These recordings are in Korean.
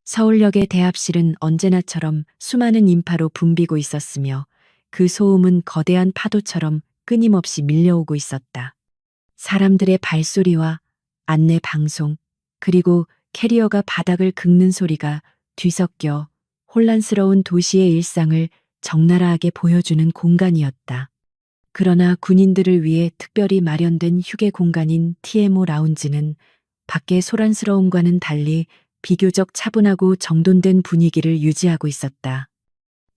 서울역의 대합실은 언제나처럼 수많은 인파로 붐비고 있었으며 그 소음은 거대한 파도처럼 끊임없이 밀려오고 있었다. 사람들의 발소리와 안내 방송, 그리고 캐리어가 바닥을 긁는 소리가 뒤섞여 혼란스러운 도시의 일상을 적나라하게 보여주는 공간이었다. 그러나 군인들을 위해 특별히 마련된 휴게 공간인 TMO 라운지는 밖의 소란스러움과는 달리 비교적 차분하고 정돈된 분위기를 유지하고 있었다.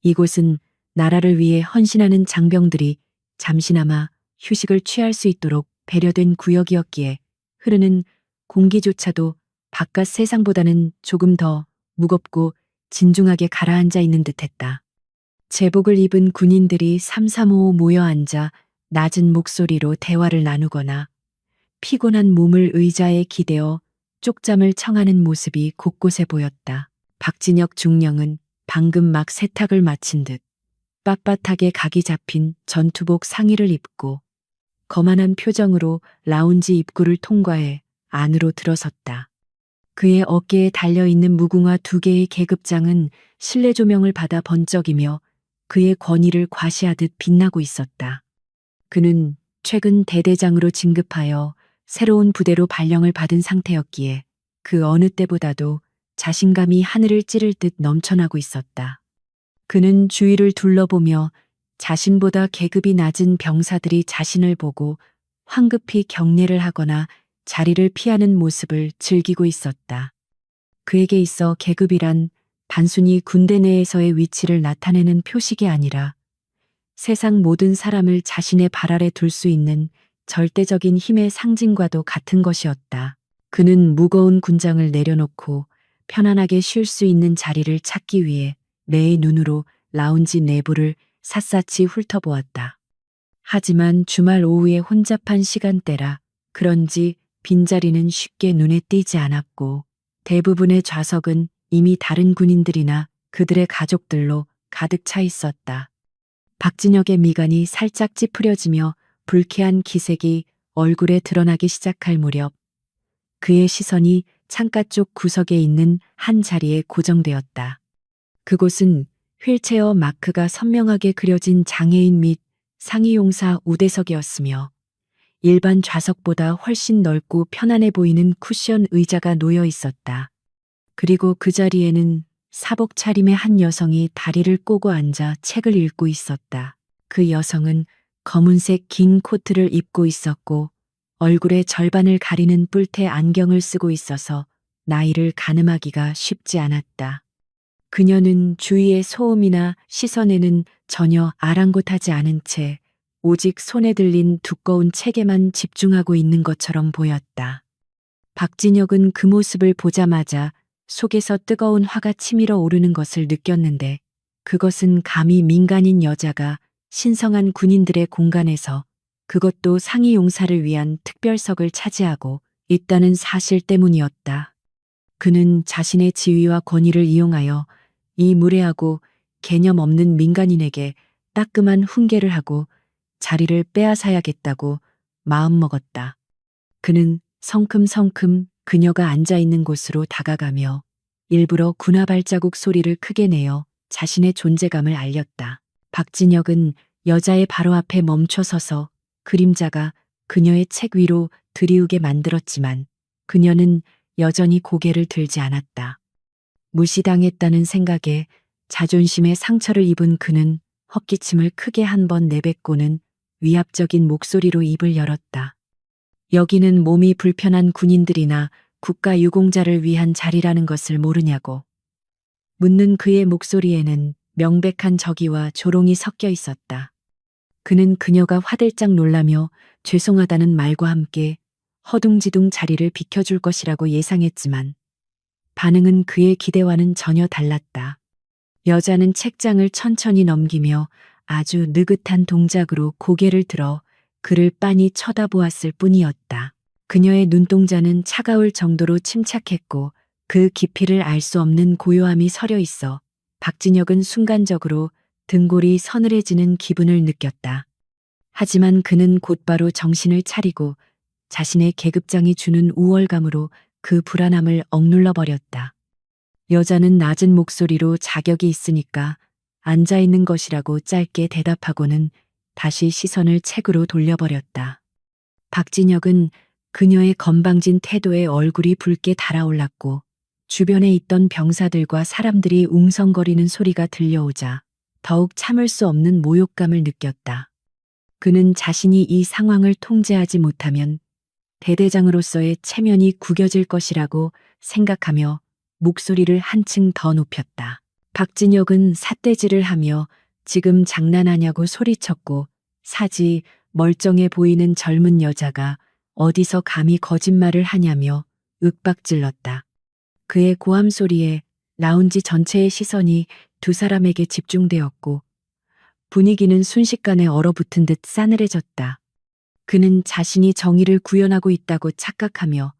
이곳은 나라를 위해 헌신하는 장병들이 잠시나마 휴식을 취할 수 있도록 배려된 구역이었기에 흐르는 공기조차도 바깥 세상보다는 조금 더 무겁고 진중하게 가라앉아 있는 듯했다. 제복을 입은 군인들이 삼삼오오 모여 앉아 낮은 목소리로 대화를 나누거나 피곤한 몸을 의자에 기대어 쪽잠을 청하는 모습이 곳곳에 보였다. 박진혁 중령은 방금 막 세탁을 마친 듯 빳빳하게 각이 잡힌 전투복 상의를 입고 거만한 표정으로 라운지 입구를 통과해 안으로 들어섰다. 그의 어깨에 달려있는 무궁화 2개의 계급장은 실내 조명을 받아 번쩍이며 그의 권위를 과시하듯 빛나고 있었다. 그는 최근 대대장으로 진급하여 새로운 부대로 발령을 받은 상태였기에 그 어느 때보다도 자신감이 하늘을 찌를 듯 넘쳐나고 있었다. 그는 주위를 둘러보며 자신보다 계급이 낮은 병사들이 자신을 보고 황급히 경례를 하거나 자리를 피하는 모습을 즐기고 있었다. 그에게 있어 계급이란 단순히 군대 내에서의 위치를 나타내는 표식이 아니라 세상 모든 사람을 자신의 발 아래 둘 수 있는 절대적인 힘의 상징과도 같은 것이었다. 그는 무거운 군장을 내려놓고 편안하게 쉴 수 있는 자리를 찾기 위해 매의 눈으로 라운지 내부를 샅샅이 훑어보았다. 하지만 주말 오후에 혼잡한 시간대라 그런지 빈자리는 쉽게 눈에 띄지 않았고 대부분의 좌석은 이미 다른 군인들이나 그들의 가족들로 가득 차 있었다. 박진혁의 미간이 살짝 찌푸려지며 불쾌한 기색이 얼굴에 드러나기 시작할 무렵 그의 시선이 창가 쪽 구석에 있는 한 자리에 고정되었다. 그곳은 휠체어 마크가 선명하게 그려진 장애인 및 상이용사 우대석이었으며 일반 좌석보다 훨씬 넓고 편안해 보이는 쿠션 의자가 놓여 있었다. 그리고 그 자리에는 사복 차림의 한 여성이 다리를 꼬고 앉아 책을 읽고 있었다. 그 여성은 검은색 긴 코트를 입고 있었고 얼굴의 절반을 가리는 뿔테 안경을 쓰고 있어서 나이를 가늠하기가 쉽지 않았다. 그녀는 주위의 소음이나 시선에는 전혀 아랑곳하지 않은 채 오직 손에 들린 두꺼운 책에만 집중하고 있는 것처럼 보였다. 박진혁은 그 모습을 보자마자 속에서 뜨거운 화가 치밀어 오르는 것을 느꼈는데 그것은 감히 민간인 여자가 신성한 군인들의 공간에서 그것도 상위 용사를 위한 특별석을 차지하고 있다는 사실 때문이었다. 그는 자신의 지위와 권위를 이용하여 이 무례하고 개념 없는 민간인에게 따끔한 훈계를 하고 자리를 빼앗아야겠다고 마음먹었다. 그는 성큼성큼 그녀가 앉아있는 곳으로 다가가며 일부러 군화 발자국 소리를 크게 내어 자신의 존재감을 알렸다. 박진혁은 여자의 바로 앞에 멈춰 서서 그림자가 그녀의 책 위로 들이우게 만들었지만 그녀는 여전히 고개를 들지 않았다. 무시당했다는 생각에 자존심에 상처를 입은 그는 헛기침을 크게 한 번 내뱉고는 위압적인 목소리로 입을 열었다. 여기는 몸이 불편한 군인들이나 국가 유공자를 위한 자리라는 것을 모르냐고. 묻는 그의 목소리에는 명백한 적의와 조롱이 섞여 있었다. 그는 그녀가 화들짝 놀라며 죄송하다는 말과 함께 허둥지둥 자리를 비켜줄 것이라고 예상했지만 반응은 그의 기대와는 전혀 달랐다. 여자는 책장을 천천히 넘기며 아주 느긋한 동작으로 고개를 들어 그를 빤히 쳐다보았을 뿐이었다. 그녀의 눈동자는 차가울 정도로 침착했고 그 깊이를 알 수 없는 고요함이 서려 있어 박진혁은 순간적으로 등골이 서늘해지는 기분을 느꼈다. 하지만 그는 곧바로 정신을 차리고 자신의 계급장이 주는 우월감으로 그 불안함을 억눌러 버렸다. 여자는 낮은 목소리로 자격이 있으니까 앉아 있는 것이라고 짧게 대답하고는 다시 시선을 책으로 돌려버렸다. 박진혁은 그녀의 건방진 태도에 얼굴이 붉게 달아올랐고 주변에 있던 병사들과 사람들이 웅성거리는 소리가 들려오자 더욱 참을 수 없는 모욕감을 느꼈다. 그는 자신이 이 상황을 통제하지 못하면 대대장으로서의 체면이 구겨질 것이라고 생각하며 목소리를 한층 더 높였다. 박진혁은 삿대질을 하며 지금 장난하냐고 소리쳤고 사지 멀쩡해 보이는 젊은 여자가 어디서 감히 거짓말을 하냐며 윽박질렀다. 그의 고함 소리에 라운지 전체의 시선이 두 사람에게 집중되었고 분위기는 순식간에 얼어붙은 듯 싸늘해졌다. 그는 자신이 정의를 구현하고 있다고 착각하며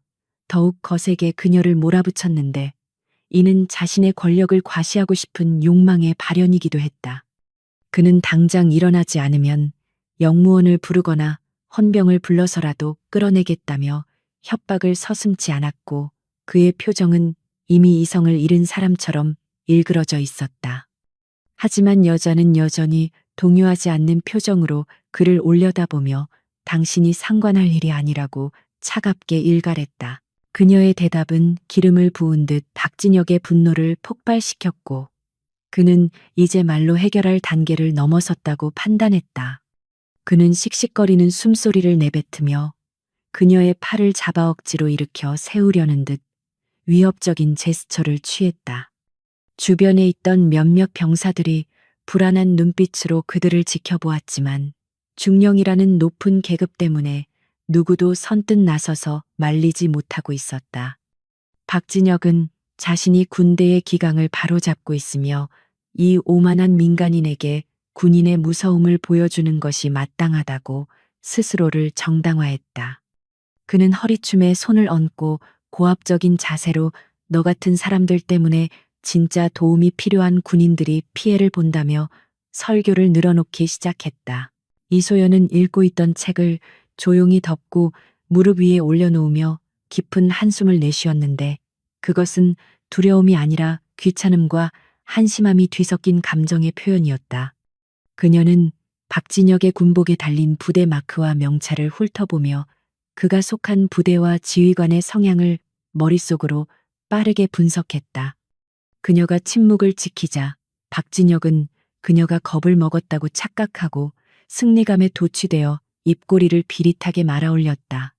더욱 거세게 그녀를 몰아붙였는데 이는 자신의 권력을 과시하고 싶은 욕망의 발현이기도 했다. 그는 당장 일어나지 않으면 영무원을 부르거나 헌병을 불러서라도 끌어내겠다며 협박을 서슴지 않았고 그의 표정은 이미 이성을 잃은 사람처럼 일그러져 있었다. 하지만 여자는 여전히 동요하지 않는 표정으로 그를 올려다보며 당신이 상관할 일이 아니라고 차갑게 일갈했다. 그녀의 대답은 기름을 부은 듯 박진혁의 분노를 폭발시켰고 그는 이제 말로 해결할 단계를 넘어섰다고 판단했다. 그는 씩씩거리는 숨소리를 내뱉으며 그녀의 팔을 잡아 억지로 일으켜 세우려는 듯 위협적인 제스처를 취했다. 주변에 있던 몇몇 병사들이 불안한 눈빛으로 그들을 지켜보았지만 중령이라는 높은 계급 때문에 누구도 선뜻 나서서 말리지 못하고 있었다. 박진혁은 자신이 군대의 기강을 바로잡고 있으며 이 오만한 민간인에게 군인의 무서움을 보여주는 것이 마땅하다고 스스로를 정당화했다. 그는 허리춤에 손을 얹고 고압적인 자세로 너 같은 사람들 때문에 진짜 도움이 필요한 군인들이 피해를 본다며 설교를 늘어놓기 시작했다. 이소연은 읽고 있던 책을 조용히 덮고 무릎 위에 올려놓으며 깊은 한숨을 내쉬었는데 그것은 두려움이 아니라 귀찮음과 한심함이 뒤섞인 감정의 표현이었다. 그녀는 박진혁의 군복에 달린 부대 마크와 명찰을 훑어보며 그가 속한 부대와 지휘관의 성향을 머릿속으로 빠르게 분석했다. 그녀가 침묵을 지키자 박진혁은 그녀가 겁을 먹었다고 착각하고 승리감에 도취되어 입꼬리를 비릿하게 말아올렸다.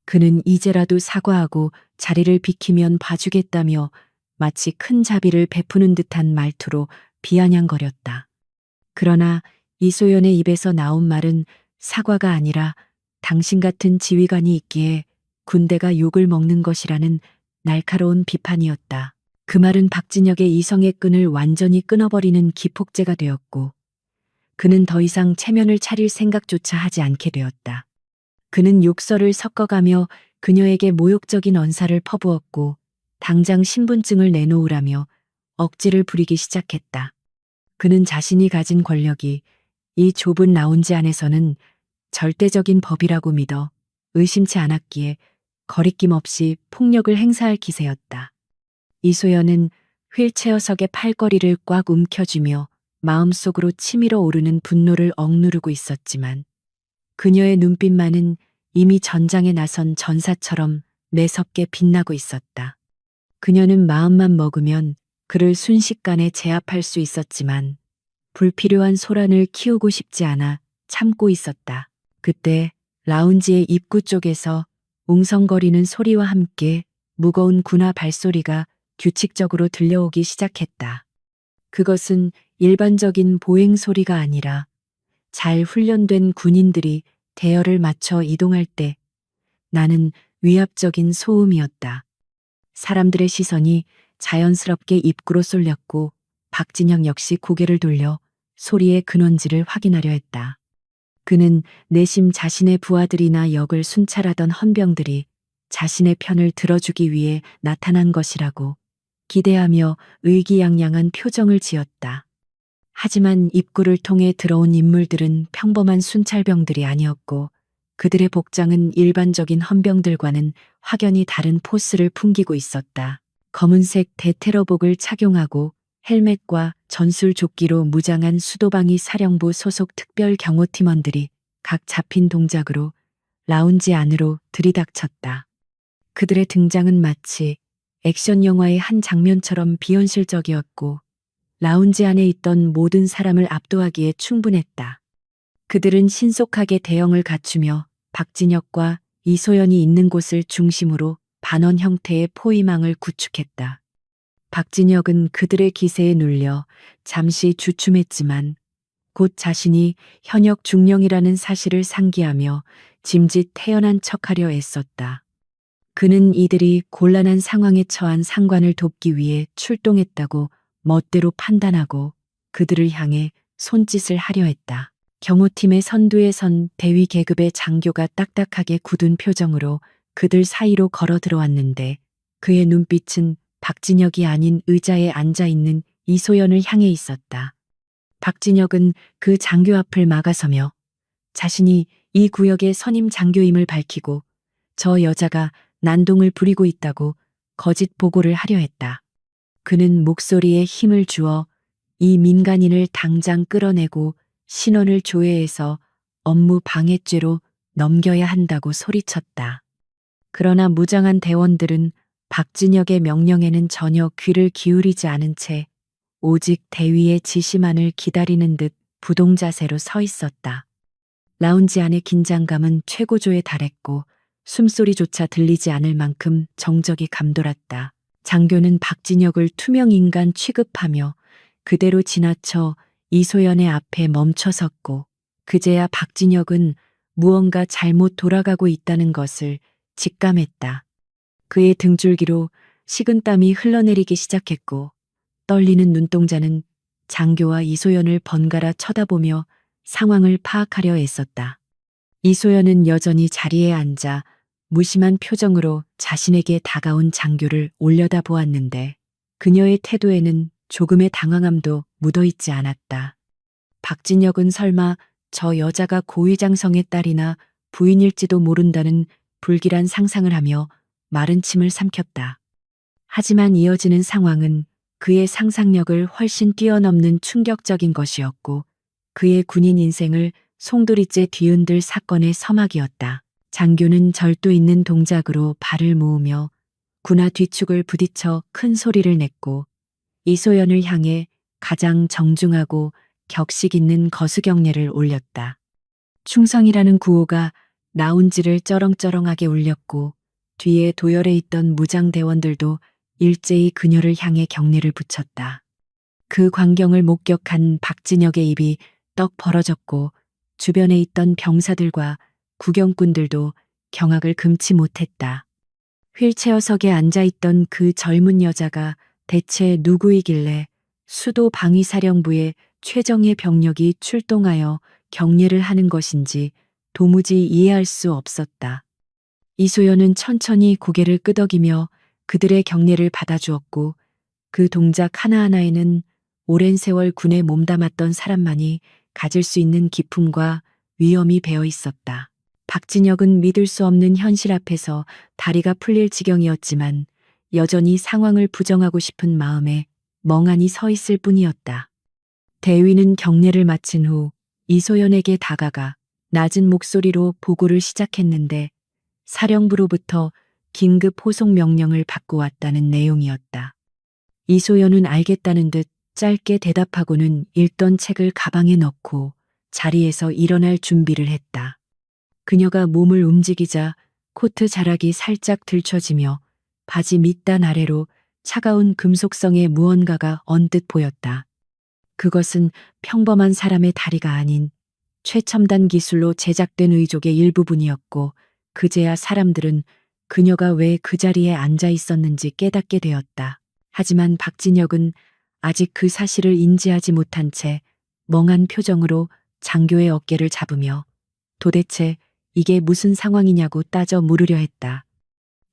그는 이제라도 사과하고 자리를 비키면 봐주겠다며 마치 큰 자비를 베푸는 듯한 말투로 비아냥거렸다. 그러나 이소연의 입에서 나온 말은 사과가 아니라 당신 같은 지휘관이 있기에 군대가 욕을 먹는 것이라는 날카로운 비판이었다. 그 말은 박진혁의 이성의 끈을 완전히 끊어버리는 기폭제가 되었고 그는 더 이상 체면을 차릴 생각조차 하지 않게 되었다. 그는 욕설을 섞어가며 그녀에게 모욕적인 언사를 퍼부었고 당장 신분증을 내놓으라며 억지를 부리기 시작했다. 그는 자신이 가진 권력이 이 좁은 라운지 안에서는 절대적인 법이라고 믿어 의심치 않았기에 거리낌 없이 폭력을 행사할 기세였다. 이소연은 휠체어석의 팔걸이를 꽉 움켜쥐며 마음속으로 치밀어 오르는 분노를 억누르고 있었지만 그녀의 눈빛만은 이미 전장에 나선 전사처럼 매섭게 빛나고 있었다. 그녀는 마음만 먹으면 그를 순식간에 제압할 수 있었지만 불필요한 소란을 키우고 싶지 않아 참고 있었다. 그때 라운지의 입구 쪽에서 웅성거리는 소리와 함께 무거운 군화 발소리가 규칙적으로 들려오기 시작했다. 그것은 일반적인 보행 소리가 아니라 잘 훈련된 군인들이 대열을 맞춰 이동할 때 나는 위압적인 소음이었다. 사람들의 시선이 자연스럽게 입구로 쏠렸고 박진혁 역시 고개를 돌려 소리의 근원지를 확인하려 했다. 그는 내심 자신의 부하들이나 역을 순찰하던 헌병들이 자신의 편을 들어주기 위해 나타난 것이라고 기대하며 의기양양한 표정을 지었다. 하지만 입구를 통해 들어온 인물들은 평범한 순찰병들이 아니었고 그들의 복장은 일반적인 헌병들과는 확연히 다른 포스를 풍기고 있었다. 검은색 대테러복을 착용하고 헬멧과 전술조끼로 무장한 수도방위 사령부 소속 특별 경호팀원들이 각 잡힌 동작으로 라운지 안으로 들이닥쳤다. 그들의 등장은 마치 액션 영화의 한 장면처럼 비현실적이었고 라운지 안에 있던 모든 사람을 압도하기에 충분했다. 그들은 신속하게 대형을 갖추며 박진혁과 이소연이 있는 곳을 중심으로 반원 형태의 포위망을 구축했다. 박진혁은 그들의 기세에 눌려 잠시 주춤했지만 곧 자신이 현역 중령이라는 사실을 상기하며 짐짓 태연한 척하려 애썼다. 그는 이들이 곤란한 상황에 처한 상관을 돕기 위해 출동했다고 멋대로 판단하고 그들을 향해 손짓을 하려 했다. 경호팀의 선두에 선 대위 계급의 장교가 딱딱하게 굳은 표정으로 그들 사이로 걸어 들어왔는데 그의 눈빛은 박진혁이 아닌 의자에 앉아 있는 이소연을 향해 있었다. 박진혁은 그 장교 앞을 막아서며 자신이 이 구역의 선임 장교임을 밝히고 저 여자가 난동을 부리고 있다고 거짓 보고를 하려 했다. 그는 목소리에 힘을 주어 이 민간인을 당장 끌어내고 신원을 조회해서 업무 방해죄로 넘겨야 한다고 소리쳤다. 그러나 무장한 대원들은 박진혁의 명령에는 전혀 귀를 기울이지 않은 채 오직 대위의 지시만을 기다리는 듯 부동자세로 서 있었다. 라운지 안의 긴장감은 최고조에 달했고 숨소리조차 들리지 않을 만큼 정적이 감돌았다. 장교는 박진혁을 투명 인간 취급하며 그대로 지나쳐 이소연의 앞에 멈춰섰고 그제야 박진혁은 무언가 잘못 돌아가고 있다는 것을 직감했다. 그의 등줄기로 식은땀이 흘러내리기 시작했고 떨리는 눈동자는 장교와 이소연을 번갈아 쳐다보며 상황을 파악하려 애썼다. 이소연은 여전히 자리에 앉아 무심한 표정으로 자신에게 다가온 장교를 올려다보았는데 그녀의 태도에는 조금의 당황함도 묻어있지 않았다. 박진혁은 설마 저 여자가 고위장성의 딸이나 부인일지도 모른다는 불길한 상상을 하며 마른 침을 삼켰다. 하지만 이어지는 상황은 그의 상상력을 훨씬 뛰어넘는 충격적인 것이었고 그의 군인 인생을 송두리째 뒤흔들 사건의 서막이었다. 장교는 절도 있는 동작으로 발을 모으며 군화 뒤축을 부딪혀 큰 소리를 냈고 이소연을 향해 가장 정중하고 격식 있는 거수경례를 올렸다. 충성이라는 구호가 라운지를 쩌렁쩌렁하게 울렸고 뒤에 도열해 있던 무장대원들도 일제히 그녀를 향해 경례를 붙였다. 그 광경을 목격한 박진혁의 입이 떡 벌어졌고 주변에 있던 병사들과 구경꾼들도 경악을 금치 못했다. 휠체어석에 앉아있던 그 젊은 여자가 대체 누구이길래 수도 방위사령부의 최정예 병력이 출동하여 경례를 하는 것인지 도무지 이해할 수 없었다. 이소연은 천천히 고개를 끄덕이며 그들의 경례를 받아주었고 그 동작 하나하나에는 오랜 세월 군에 몸담았던 사람만이 가질 수 있는 기품과 위엄이 배어 있었다. 박진혁은 믿을 수 없는 현실 앞에서 다리가 풀릴 지경이었지만 여전히 상황을 부정하고 싶은 마음에 멍하니 서 있을 뿐이었다. 대위는 경례를 마친 후 이소연에게 다가가 낮은 목소리로 보고를 시작했는데 사령부로부터 긴급 호송 명령을 받고 왔다는 내용이었다. 이소연은 알겠다는 듯 짧게 대답하고는 읽던 책을 가방에 넣고 자리에서 일어날 준비를 했다. 그녀가 몸을 움직이자 코트 자락이 살짝 들춰지며 바지 밑단 아래로 차가운 금속성의 무언가가 언뜻 보였다. 그것은 평범한 사람의 다리가 아닌 최첨단 기술로 제작된 의족의 일부분이었고 그제야 사람들은 그녀가 왜 그 자리에 앉아 있었는지 깨닫게 되었다. 하지만 박진혁은 아직 그 사실을 인지하지 못한 채 멍한 표정으로 장교의 어깨를 잡으며 도대체 이게 무슨 상황이냐고 따져 물으려 했다.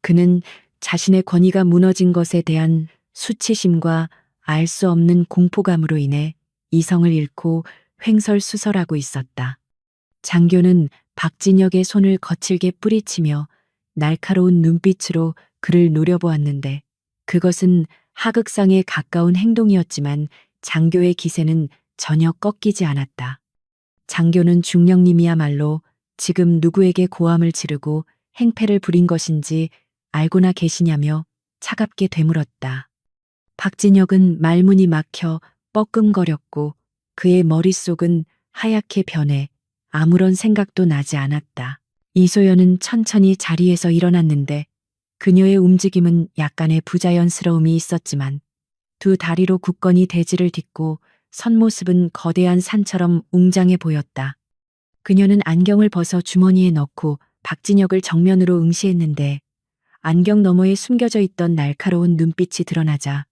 그는 자신의 권위가 무너진 것에 대한 수치심과 알 수 없는 공포감으로 인해 이성을 잃고 횡설수설하고 있었다. 장교는 박진혁의 손을 거칠게 뿌리치며 날카로운 눈빛으로 그를 노려보았는데 그것은 하극상에 가까운 행동이었지만 장교의 기세는 전혀 꺾이지 않았다. 장교는 중령님이야말로 지금 누구에게 고함을 지르고 행패를 부린 것인지 알고나 계시냐며 차갑게 되물었다. 박진혁은 말문이 막혀 뻐끔거렸고 그의 머릿속은 하얗게 변해 아무런 생각도 나지 않았다. 이소연은 천천히 자리에서 일어났는데 그녀의 움직임은 약간의 부자연스러움이 있었지만 두 다리로 굳건히 대지를 딛고 선 모습은 거대한 산처럼 웅장해 보였다. 그녀는 안경을 벗어 주머니에 넣고 박진혁을 정면으로 응시했는데 안경 너머에 숨겨져 있던 날카로운 눈빛이 드러나자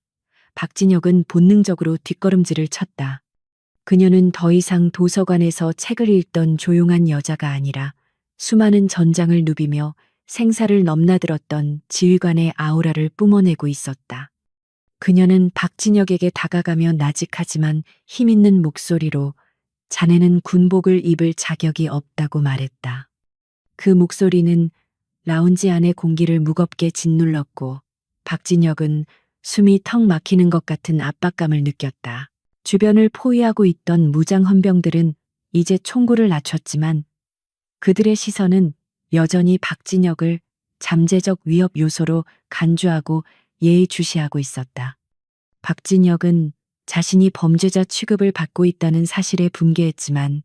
박진혁은 본능적으로 뒷걸음질을 쳤다. 그녀는 더 이상 도서관에서 책을 읽던 조용한 여자가 아니라 수많은 전장을 누비며 생사를 넘나들었던 지휘관의 아우라를 뿜어내고 있었다. 그녀는 박진혁에게 다가가며 나직하지만 힘있는 목소리로 자네는 군복을 입을 자격이 없다고 말했다. 그 목소리는 라운지 안의 공기를 무겁게 짓눌렀고 박진혁은 숨이 턱 막히는 것 같은 압박감을 느꼈다. 주변을 포위하고 있던 무장 헌병들은 이제 총구를 낮췄지만 그들의 시선은 여전히 박진혁을 잠재적 위협 요소로 간주하고 예의주시하고 있었다. 박진혁은 자신이 범죄자 취급을 받고 있다는 사실에 분개했지만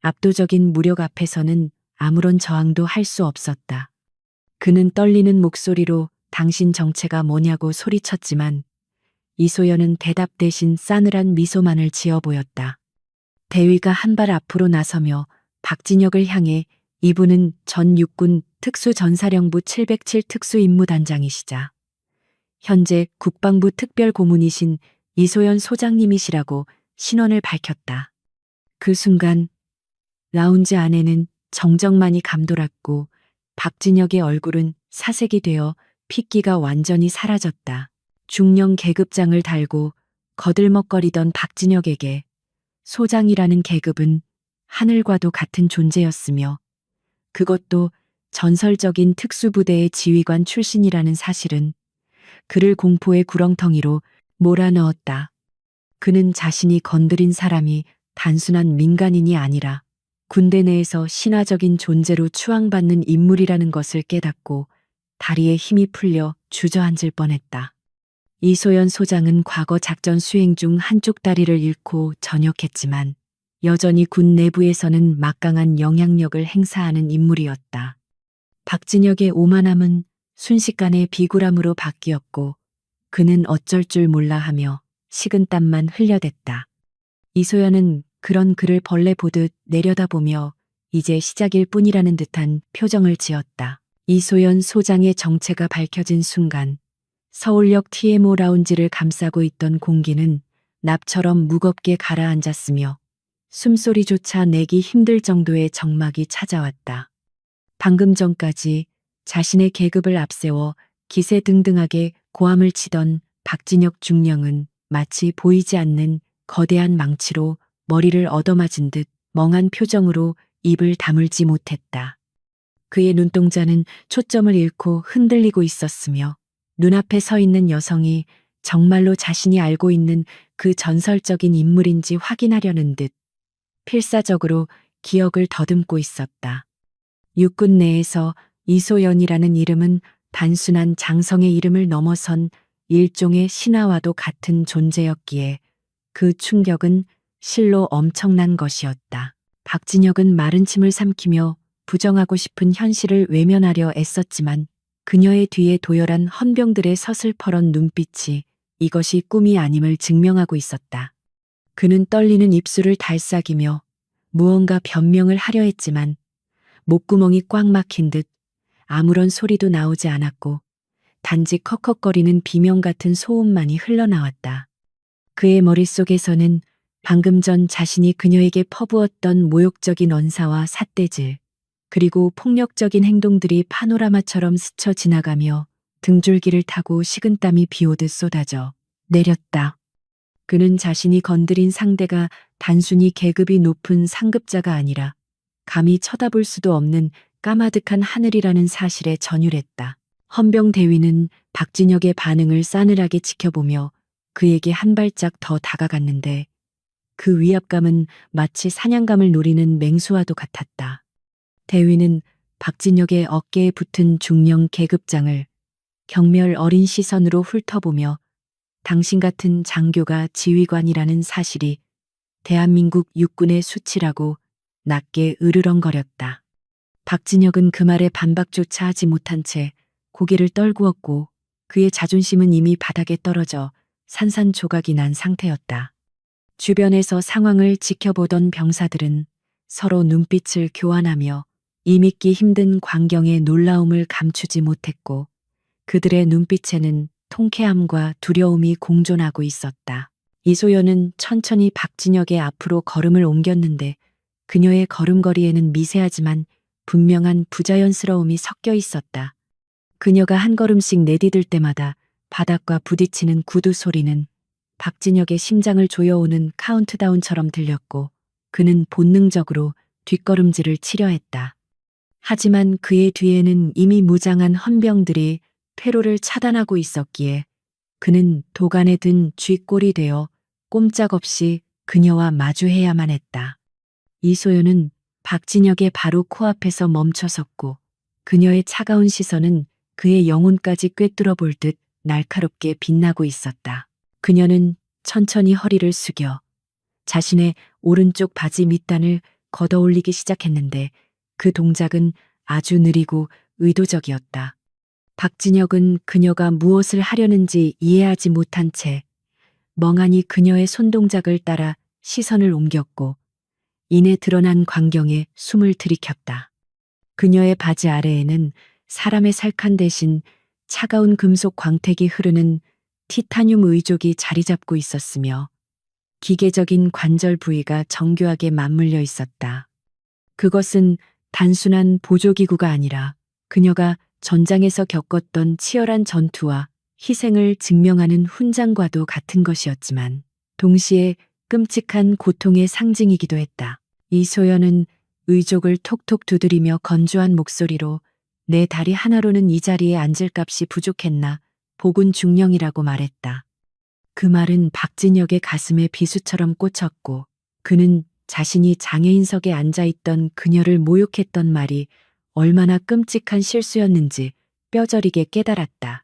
압도적인 무력 앞에서는 아무런 저항도 할 수 없었다. 그는 떨리는 목소리로 당신 정체가 뭐냐고 소리쳤지만 이소연은 대답 대신 싸늘한 미소만을 지어 보였다. 대위가 한 발 앞으로 나서며 박진혁을 향해 이분은 전 육군 특수전사령부 707 특수임무단장이시자 현재 국방부 특별고문이신 이소연 소장님이시라고 신원을 밝혔다. 그 순간 라운지 안에는 정적만이 감돌았고 박진혁의 얼굴은 사색이 되어 핏기가 완전히 사라졌다. 중령 계급장을 달고 거들먹거리던 박진혁에게 소장이라는 계급은 하늘과도 같은 존재였으며 그것도 전설적인 특수부대의 지휘관 출신이라는 사실은 그를 공포의 구렁텅이로 몰아넣었다. 그는 자신이 건드린 사람이 단순한 민간인이 아니라 군대 내에서 신화적인 존재로 추앙받는 인물이라는 것을 깨닫고 다리에 힘이 풀려 주저앉을 뻔했다. 이소연 소장은 과거 작전 수행 중 한쪽 다리를 잃고 전역했지만 여전히 군 내부에서는 막강한 영향력을 행사하는 인물이었다. 박진혁의 오만함은 순식간에 비굴함으로 바뀌었고 그는 어쩔 줄 몰라 하며 식은땀만 흘려댔다. 이소연은 그런 그를 벌레 보듯 내려다보며 이제 시작일 뿐이라는 듯한 표정을 지었다. 이소연 소장의 정체가 밝혀진 순간 서울역 TMO 라운지를 감싸고 있던 공기는 납처럼 무겁게 가라앉았으며 숨소리조차 내기 힘들 정도의 적막이 찾아왔다. 방금 전까지 자신의 계급을 앞세워 기세등등하게 고함을 치던 박진혁 중령은 마치 보이지 않는 거대한 망치로 머리를 얻어맞은 듯 멍한 표정으로 입을 다물지 못했다. 그의 눈동자는 초점을 잃고 흔들리고 있었으며 눈앞에 서 있는 여성이 정말로 자신이 알고 있는 그 전설적인 인물인지 확인하려는 듯 필사적으로 기억을 더듬고 있었다. 육군 내에서 이소연이라는 이름은 단순한 장성의 이름을 넘어선 일종의 신화와도 같은 존재였기에 그 충격은 실로 엄청난 것이었다. 박진혁은 마른 침을 삼키며 부정하고 싶은 현실을 외면하려 애썼지만 그녀의 뒤에 도열한 헌병들의 서슬퍼런 눈빛이 이것이 꿈이 아님을 증명하고 있었다. 그는 떨리는 입술을 달싹이며 무언가 변명을 하려 했지만 목구멍이 꽉 막힌 듯 아무런 소리도 나오지 않았고 단지 컥컥거리는 비명 같은 소음만이 흘러나왔다. 그의 머릿속에서는 방금 전 자신이 그녀에게 퍼부었던 모욕적인 언사와 삿대질, 그리고 폭력적인 행동들이 파노라마처럼 스쳐 지나가며 등줄기를 타고 식은땀이 비오듯 쏟아져 내렸다. 그는 자신이 건드린 상대가 단순히 계급이 높은 상급자가 아니라 감히 쳐다볼 수도 없는 까마득한 하늘이라는 사실에 전율했다. 헌병 대위는 박진혁의 반응을 싸늘하게 지켜보며 그에게 한 발짝 더 다가갔는데 그 위압감은 마치 사냥감을 노리는 맹수와도 같았다. 대위는 박진혁의 어깨에 붙은 중령 계급장을 경멸 어린 시선으로 훑어보며 당신 같은 장교가 지휘관이라는 사실이 대한민국 육군의 수치라고 낮게 으르렁거렸다. 박진혁은 그 말에 반박조차 하지 못한 채 고개를 떨구었고 그의 자존심은 이미 바닥에 떨어져 산산조각이 난 상태였다. 주변에서 상황을 지켜보던 병사들은 서로 눈빛을 교환하며 이 믿기 힘든 광경의 놀라움을 감추지 못했고 그들의 눈빛에는 통쾌함과 두려움이 공존하고 있었다. 이소연은 천천히 박진혁의 앞으로 걸음을 옮겼는데 그녀의 걸음걸이에는 미세하지만 분명한 부자연스러움이 섞여 있었다. 그녀가 한 걸음씩 내디딜 때마다 바닥과 부딪히는 구두 소리는 박진혁의 심장을 조여오는 카운트다운처럼 들렸고 그는 본능적으로 뒷걸음질을 치려 했다. 하지만 그의 뒤에는 이미 무장한 헌병들이 퇴로를 차단하고 있었기에 그는 도간에 든 쥐꼴이 되어 꼼짝없이 그녀와 마주해야만 했다. 이소연은 박진혁의 바로 코앞에서 멈춰섰고 그녀의 차가운 시선은 그의 영혼까지 꿰뚫어 볼 듯 날카롭게 빛나고 있었다. 그녀는 천천히 허리를 숙여 자신의 오른쪽 바지 밑단을 걷어올리기 시작했는데 그 동작은 아주 느리고 의도적이었다. 박진혁은 그녀가 무엇을 하려는지 이해하지 못한 채 멍하니 그녀의 손동작을 따라 시선을 옮겼고 이내 드러난 광경에 숨을 들이켰다. 그녀의 바지 아래에는 사람의 살칸 대신 차가운 금속 광택이 흐르는 티타늄 의족이 자리 잡고 있었으며 기계적인 관절 부위가 정교하게 맞물려 있었다. 그것은 단순한 보조기구가 아니라 그녀가 전장에서 겪었던 치열한 전투와 희생을 증명하는 훈장과도 같은 것이었지만 동시에 끔찍한 고통의 상징이기도 했다. 이소연은 의족을 톡톡 두드리며 건조한 목소리로 내 다리 하나로는 이 자리에 앉을 값이 부족했나 복은 중령이라고 말했다. 그 말은 박진혁의 가슴에 비수처럼 꽂혔고 그는 자신이 장애인석에 앉아있던 그녀를 모욕했던 말이 얼마나 끔찍한 실수였는지 뼈저리게 깨달았다.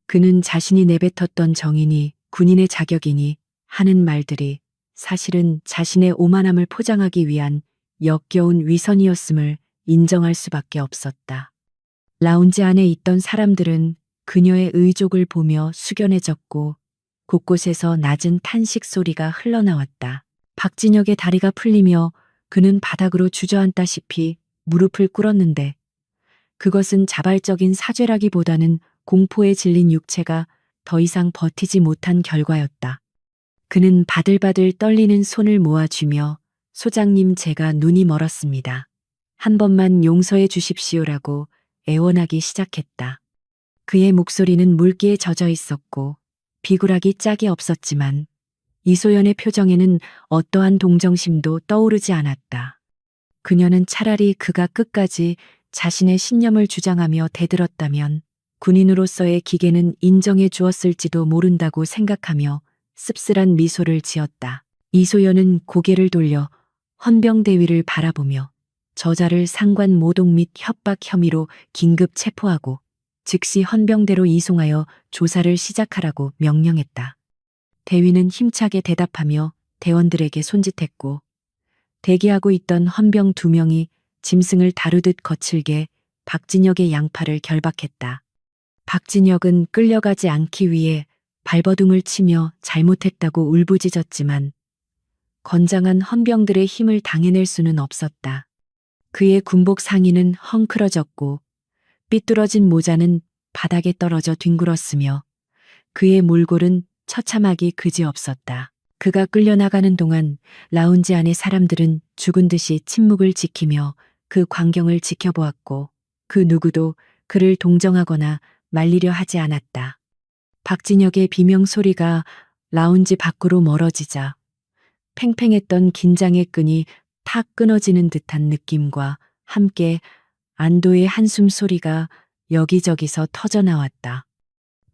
그는 자신이 내뱉었던 정인이 군인의 자격이니 하는 말들이 사실은 자신의 오만함을 포장하기 위한 역겨운 위선이었음을 인정할 수밖에 없었다. 라운지 안에 있던 사람들은 그녀의 의족을 보며 숙연해졌고 곳곳에서 낮은 탄식 소리가 흘러나왔다. 박진혁의 다리가 풀리며 그는 바닥으로 주저앉다시피 무릎을 꿇었는데 그것은 자발적인 사죄라기보다는 공포에 질린 육체가 더 이상 버티지 못한 결과였다. 그는 바들바들 떨리는 손을 모아쥐며 소장님 제가 눈이 멀었습니다. 한 번만 용서해 주십시오라고 애원하기 시작했다. 그의 목소리는 물기에 젖어 있었고 비굴하기 짝이 없었지만 이소연의 표정에는 어떠한 동정심도 떠오르지 않았다. 그녀는 차라리 그가 끝까지 자신의 신념을 주장하며 대들었다면 군인으로서의 기계는 인정해 주었을지도 모른다고 생각하며 씁쓸한 미소를 지었다. 이소연은 고개를 돌려 헌병대위를 바라보며 저자를 상관 모독 및 협박 혐의로 긴급 체포하고 즉시 헌병대로 이송하여 조사를 시작하라고 명령했다. 대위는 힘차게 대답하며 대원들에게 손짓했고 대기하고 있던 헌병 2명이 짐승을 다루듯 거칠게 박진혁의 양팔을 결박했다. 박진혁은 끌려가지 않기 위해 발버둥을 치며 잘못했다고 울부짖었지만 건장한 헌병들의 힘을 당해낼 수는 없었다. 그의 군복 상의는 헝클어졌고 삐뚤어진 모자는 바닥에 떨어져 뒹굴었으며 그의 몰골은 처참하기 그지없었다. 그가 끌려나가는 동안 라운지 안의 사람들은 죽은 듯이 침묵을 지키며 그 광경을 지켜보았고 그 누구도 그를 동정하거나 말리려 하지 않았다. 박진혁의 비명소리가 라운지 밖으로 멀어지자 팽팽했던 긴장의 끈이 탁 끊어지는 듯한 느낌과 함께 안도의 한숨 소리가 여기저기서 터져나왔다.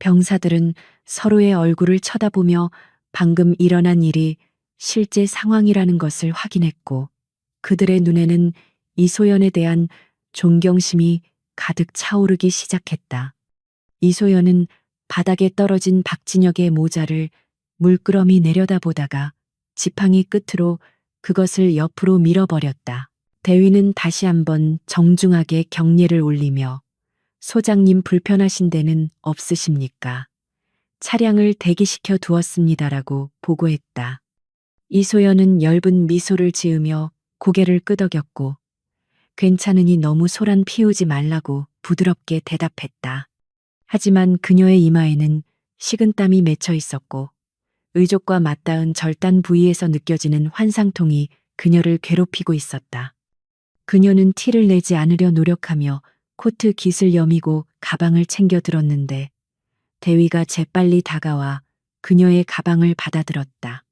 병사들은 서로의 얼굴을 쳐다보며 방금 일어난 일이 실제 상황이라는 것을 확인했고, 그들의 눈에는 이소연에 대한 존경심이 가득 차오르기 시작했다. 이소연은 바닥에 떨어진 박진혁의 모자를 물끄러미 내려다보다가 지팡이 끝으로 그것을 옆으로 밀어버렸다. 대위는 다시 한번 정중하게 경례를 올리며 소장님 불편하신 데는 없으십니까? 차량을 대기시켜 두었습니다라고 보고했다. 이소연은 엷은 미소를 지으며 고개를 끄덕였고 괜찮으니 너무 소란 피우지 말라고 부드럽게 대답했다. 하지만 그녀의 이마에는 식은땀이 맺혀 있었고 의족과 맞닿은 절단 부위에서 느껴지는 환상통이 그녀를 괴롭히고 있었다. 그녀는 티를 내지 않으려 노력하며 코트 깃을 여미고 가방을 챙겨 들었는데 대위가 재빨리 다가와 그녀의 가방을 받아들었다.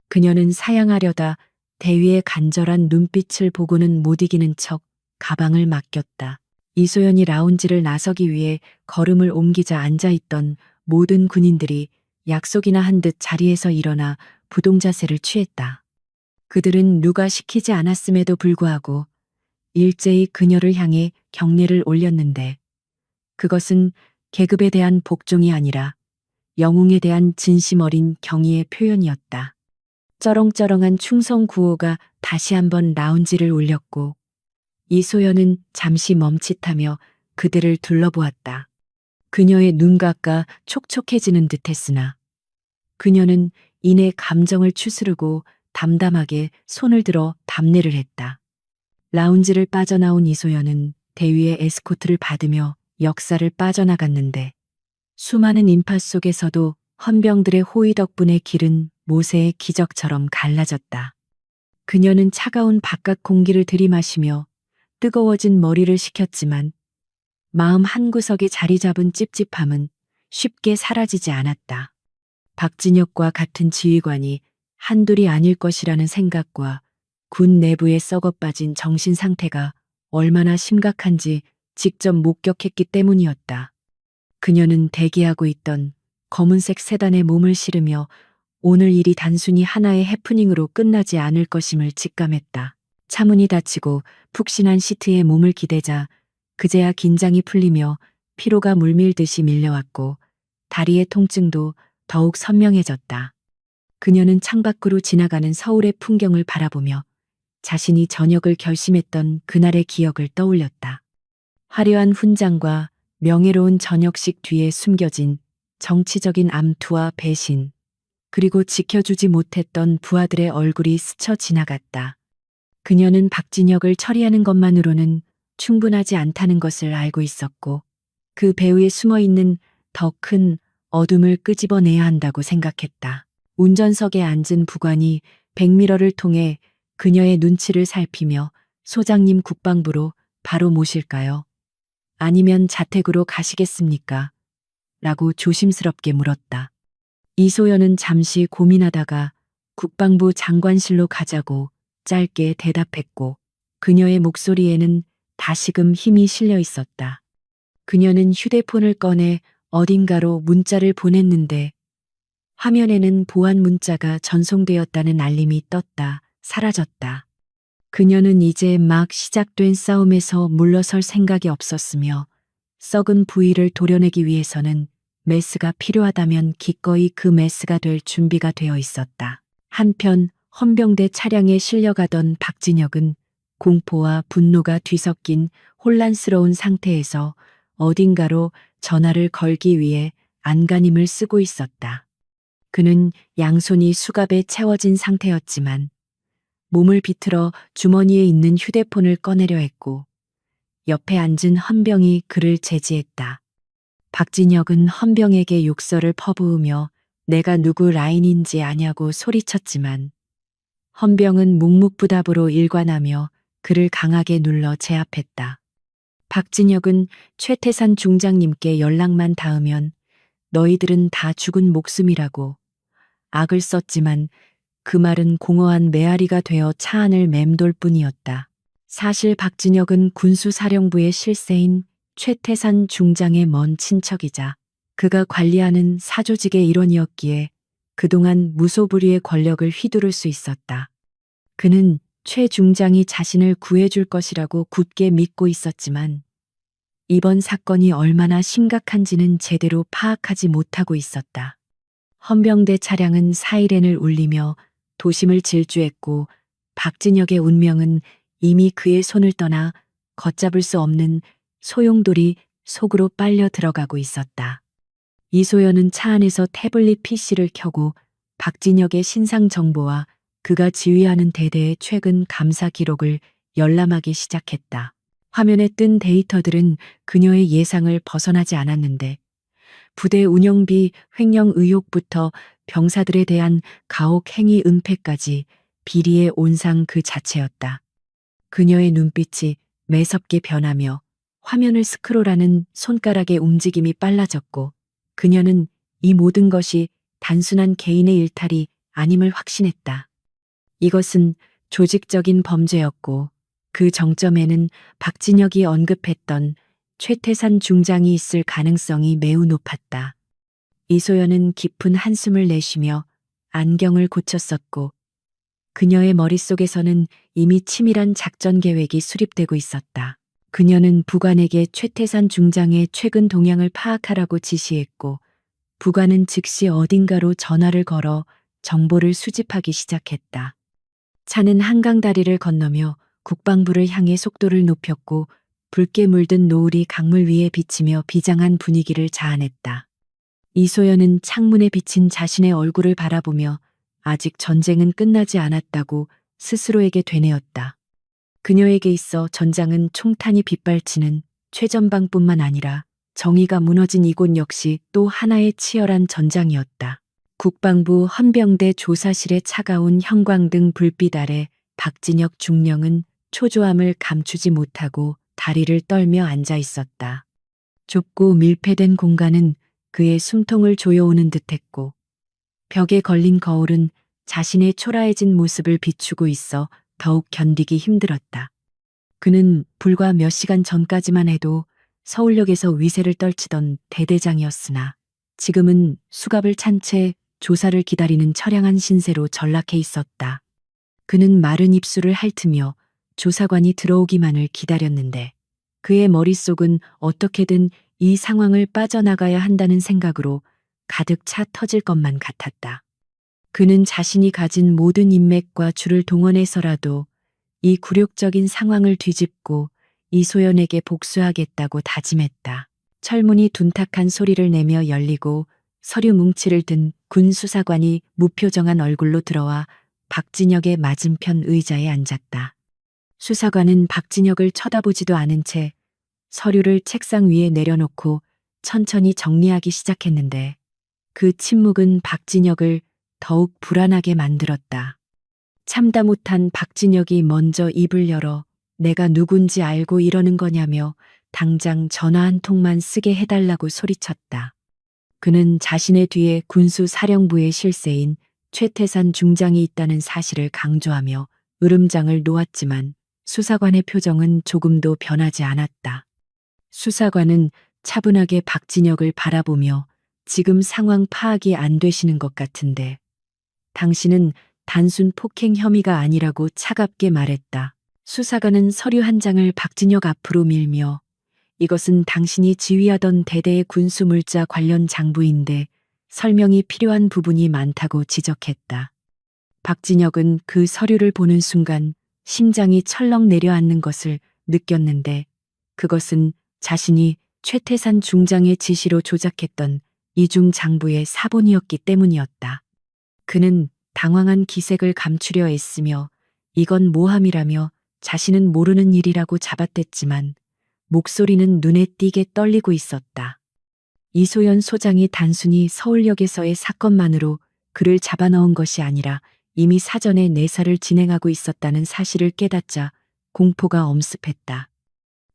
그녀는 사양하려다 대위의 간절한 눈빛을 보고는 못 이기는 척 가방을 맡겼다. 이소연이 라운지를 나서기 위해 걸음을 옮기자 앉아있던 모든 군인들이 약속이나 한 듯 자리에서 일어나 부동자세를 취했다. 그들은 누가 시키지 않았음에도 불구하고 일제히 그녀를 향해 경례를 올렸는데 그것은 계급에 대한 복종이 아니라 영웅에 대한 진심 어린 경의의 표현이었다. 쩌렁쩌렁한 충성 구호가 다시 한번 라운지를 울렸고 이소연은 잠시 멈칫하며 그들을 둘러보았다. 그녀의 눈가가 촉촉해지는 듯했으나 그녀는 이내 감정을 추스르고 담담하게 손을 들어 답례를 했다. 라운지를 빠져나온 이소연은 대위의 에스코트를 받으며 역사를 빠져나갔는데 수많은 인파 속에서도 헌병들의 호의 덕분에 길은 모세의 기적처럼 갈라졌다. 그녀는 차가운 바깥 공기를 들이마시며 뜨거워진 머리를 식혔지만 마음 한구석에 자리 잡은 찝찝함은 쉽게 사라지지 않았다. 박진혁과 같은 지휘관이 한둘이 아닐 것이라는 생각과 군 내부에 썩어빠진 정신 상태가 얼마나 심각한지 직접 목격했기 때문이었다. 그녀는 대기하고 있던 검은색 세단에 몸을 실으며 오늘 일이 단순히 하나의 해프닝으로 끝나지 않을 것임을 직감했다. 차문이 닫히고 푹신한 시트에 몸을 기대자 그제야 긴장이 풀리며 피로가 물밀듯이 밀려왔고 다리의 통증도 더욱 선명해졌다. 그녀는 창밖으로 지나가는 서울의 풍경을 바라보며 자신이 전역을 결심했던 그날의 기억을 떠올렸다. 화려한 훈장과 명예로운 전역식 뒤에 숨겨진 정치적인 암투와 배신, 그리고 지켜주지 못했던 부하들의 얼굴이 스쳐 지나갔다. 그녀는 박진혁을 처리하는 것만으로는 충분하지 않다는 것을 알고 있었고 그 배후에 숨어있는 더 큰 어둠을 끄집어내야 한다고 생각했다. 운전석에 앉은 부관이 백미러를 통해 그녀의 눈치를 살피며 소장님 국방부로 바로 모실까요? 아니면 자택으로 가시겠습니까? 라고 조심스럽게 물었다. 이소연은 잠시 고민하다가 국방부 장관실로 가자고 짧게 대답했고 그녀의 목소리에는 다시금 힘이 실려 있었다. 그녀는 휴대폰을 꺼내 어딘가로 문자를 보냈는데 화면에는 보안 문자가 전송되었다는 알림이 떴다 사라졌다. 그녀는 이제 막 시작된 싸움에서 물러설 생각이 없었으며 썩은 부위를 도려내기 위해서는 메스가 필요하다면 기꺼이 그 메스가 될 준비가 되어 있었다. 한편 헌병대 차량에 실려가던 박진혁은 공포와 분노가 뒤섞인 혼란스러운 상태에서 어딘가로 전화를 걸기 위해 안간힘을 쓰고 있었다. 그는 양손이 수갑에 채워진 상태였지만 몸을 비틀어 주머니에 있는 휴대폰을 꺼내려 했고 옆에 앉은 헌병이 그를 제지했다. 박진혁은 헌병에게 욕설을 퍼부으며 내가 누구 라인인지 아냐고 소리쳤지만 헌병은 묵묵부답으로 일관하며 그를 강하게 눌러 제압했다. 박진혁은 최태산 중장님께 연락만 닿으면 너희들은 다 죽은 목숨이라고 악을 썼지만 그 말은 공허한 메아리가 되어 차 안을 맴돌 뿐이었다. 사실 박진혁은 군수사령부의 실세인 최태산 중장의 먼 친척이자 그가 관리하는 사조직의 일원이었기에 그동안 무소불위의 권력을 휘두를 수 있었다. 그는 최 중장이 자신을 구해줄 것이라고 굳게 믿고 있었지만 이번 사건이 얼마나 심각한지는 제대로 파악하지 못하고 있었다. 헌병대 차량은 사이렌을 울리며 도심을 질주했고 박진혁의 운명은 이미 그의 손을 떠나 걷잡을 수 없는 소용돌이 속으로 빨려 들어가고 있었다. 이소연은 차 안에서 태블릿 PC를 켜고 박진혁의 신상 정보와 그가 지휘하는 대대의 최근 감사 기록을 열람하기 시작했다. 화면에 뜬 데이터들은 그녀의 예상을 벗어나지 않았는데 부대 운영비 횡령 의혹부터 병사들에 대한 가혹 행위 은폐까지 비리의 온상 그 자체였다. 그녀의 눈빛이 매섭게 변하며 화면을 스크롤하는 손가락의 움직임이 빨라졌고 그녀는 이 모든 것이 단순한 개인의 일탈이 아님을 확신했다. 이것은 조직적인 범죄였고 그 정점에는 박진혁이 언급했던 최태산 중장이 있을 가능성이 매우 높았다. 이소연은 깊은 한숨을 내쉬며 안경을 고쳤었고 그녀의 머릿속에서는 이미 치밀한 작전 계획이 수립되고 있었다. 그녀는 부관에게 최태산 중장의 최근 동향을 파악하라고 지시했고 부관은 즉시 어딘가로 전화를 걸어 정보를 수집하기 시작했다. 차는 한강 다리를 건너며 국방부를 향해 속도를 높였고 붉게 물든 노을이 강물 위에 비치며 비장한 분위기를 자아냈다. 이소연은 창문에 비친 자신의 얼굴을 바라보며 아직 전쟁은 끝나지 않았다고 스스로에게 되뇌었다. 그녀에게 있어 전장은 총탄이 빗발치는 최전방뿐만 아니라 정의가 무너진 이곳 역시 또 하나의 치열한 전장이었다. 국방부 헌병대 조사실의 차가운 형광등 불빛 아래 박진혁 중령은 초조함을 감추지 못하고 다리를 떨며 앉아 있었다. 좁고 밀폐된 공간은 그의 숨통을 조여오는 듯했고 벽에 걸린 거울은 자신의 초라해진 모습을 비추고 있어 더욱 견디기 힘들었다. 그는 불과 몇 시간 전까지만 해도 서울역에서 위세를 떨치던 대대장이었으나 지금은 수갑을 찬 채 조사를 기다리는 처량한 신세로 전락해 있었다. 그는 마른 입술을 핥으며 조사관이 들어오기만을 기다렸는데 그의 머릿속은 어떻게든 이 상황을 빠져나가야 한다는 생각으로 가득 차 터질 것만 같았다. 그는 자신이 가진 모든 인맥과 줄을 동원해서라도 이 굴욕적인 상황을 뒤집고 이소연에게 복수하겠다고 다짐했다. 철문이 둔탁한 소리를 내며 열리고 서류 뭉치를 든 군 수사관이 무표정한 얼굴로 들어와 박진혁의 맞은편 의자에 앉았다. 수사관은 박진혁을 쳐다보지도 않은 채 서류를 책상 위에 내려놓고 천천히 정리하기 시작했는데 그 침묵은 박진혁을 더욱 불안하게 만들었다. 참다 못한 박진혁이 먼저 입을 열어 내가 누군지 알고 이러는 거냐며 당장 전화 한 통만 쓰게 해달라고 소리쳤다. 그는 자신의 뒤에 군수사령부의 실세인 최태산 중장이 있다는 사실을 강조하며 으름장을 놓았지만 수사관의 표정은 조금도 변하지 않았다. 수사관은 차분하게 박진혁을 바라보며 지금 상황 파악이 안 되시는 것 같은데 당신은 단순 폭행 혐의가 아니라고 차갑게 말했다. 수사관은 서류 한 장을 박진혁 앞으로 밀며 이것은 당신이 지휘하던 대대의 군수물자 관련 장부인데 설명이 필요한 부분이 많다고 지적했다. 박진혁은 그 서류를 보는 순간 심장이 철렁 내려앉는 것을 느꼈는데 그것은 자신이 최태산 중장의 지시로 조작했던 이중 장부의 사본이었기 때문이었다. 그는 당황한 기색을 감추려 애쓰며 이건 모함이라며 자신은 모르는 일이라고 잡아댔지만 목소리는 눈에 띄게 떨리고 있었다. 이소연 소장이 단순히 서울역에서의 사건만으로 그를 잡아넣은 것이 아니라 이미 사전에 내사를 진행하고 있었다는 사실을 깨닫자 공포가 엄습했다.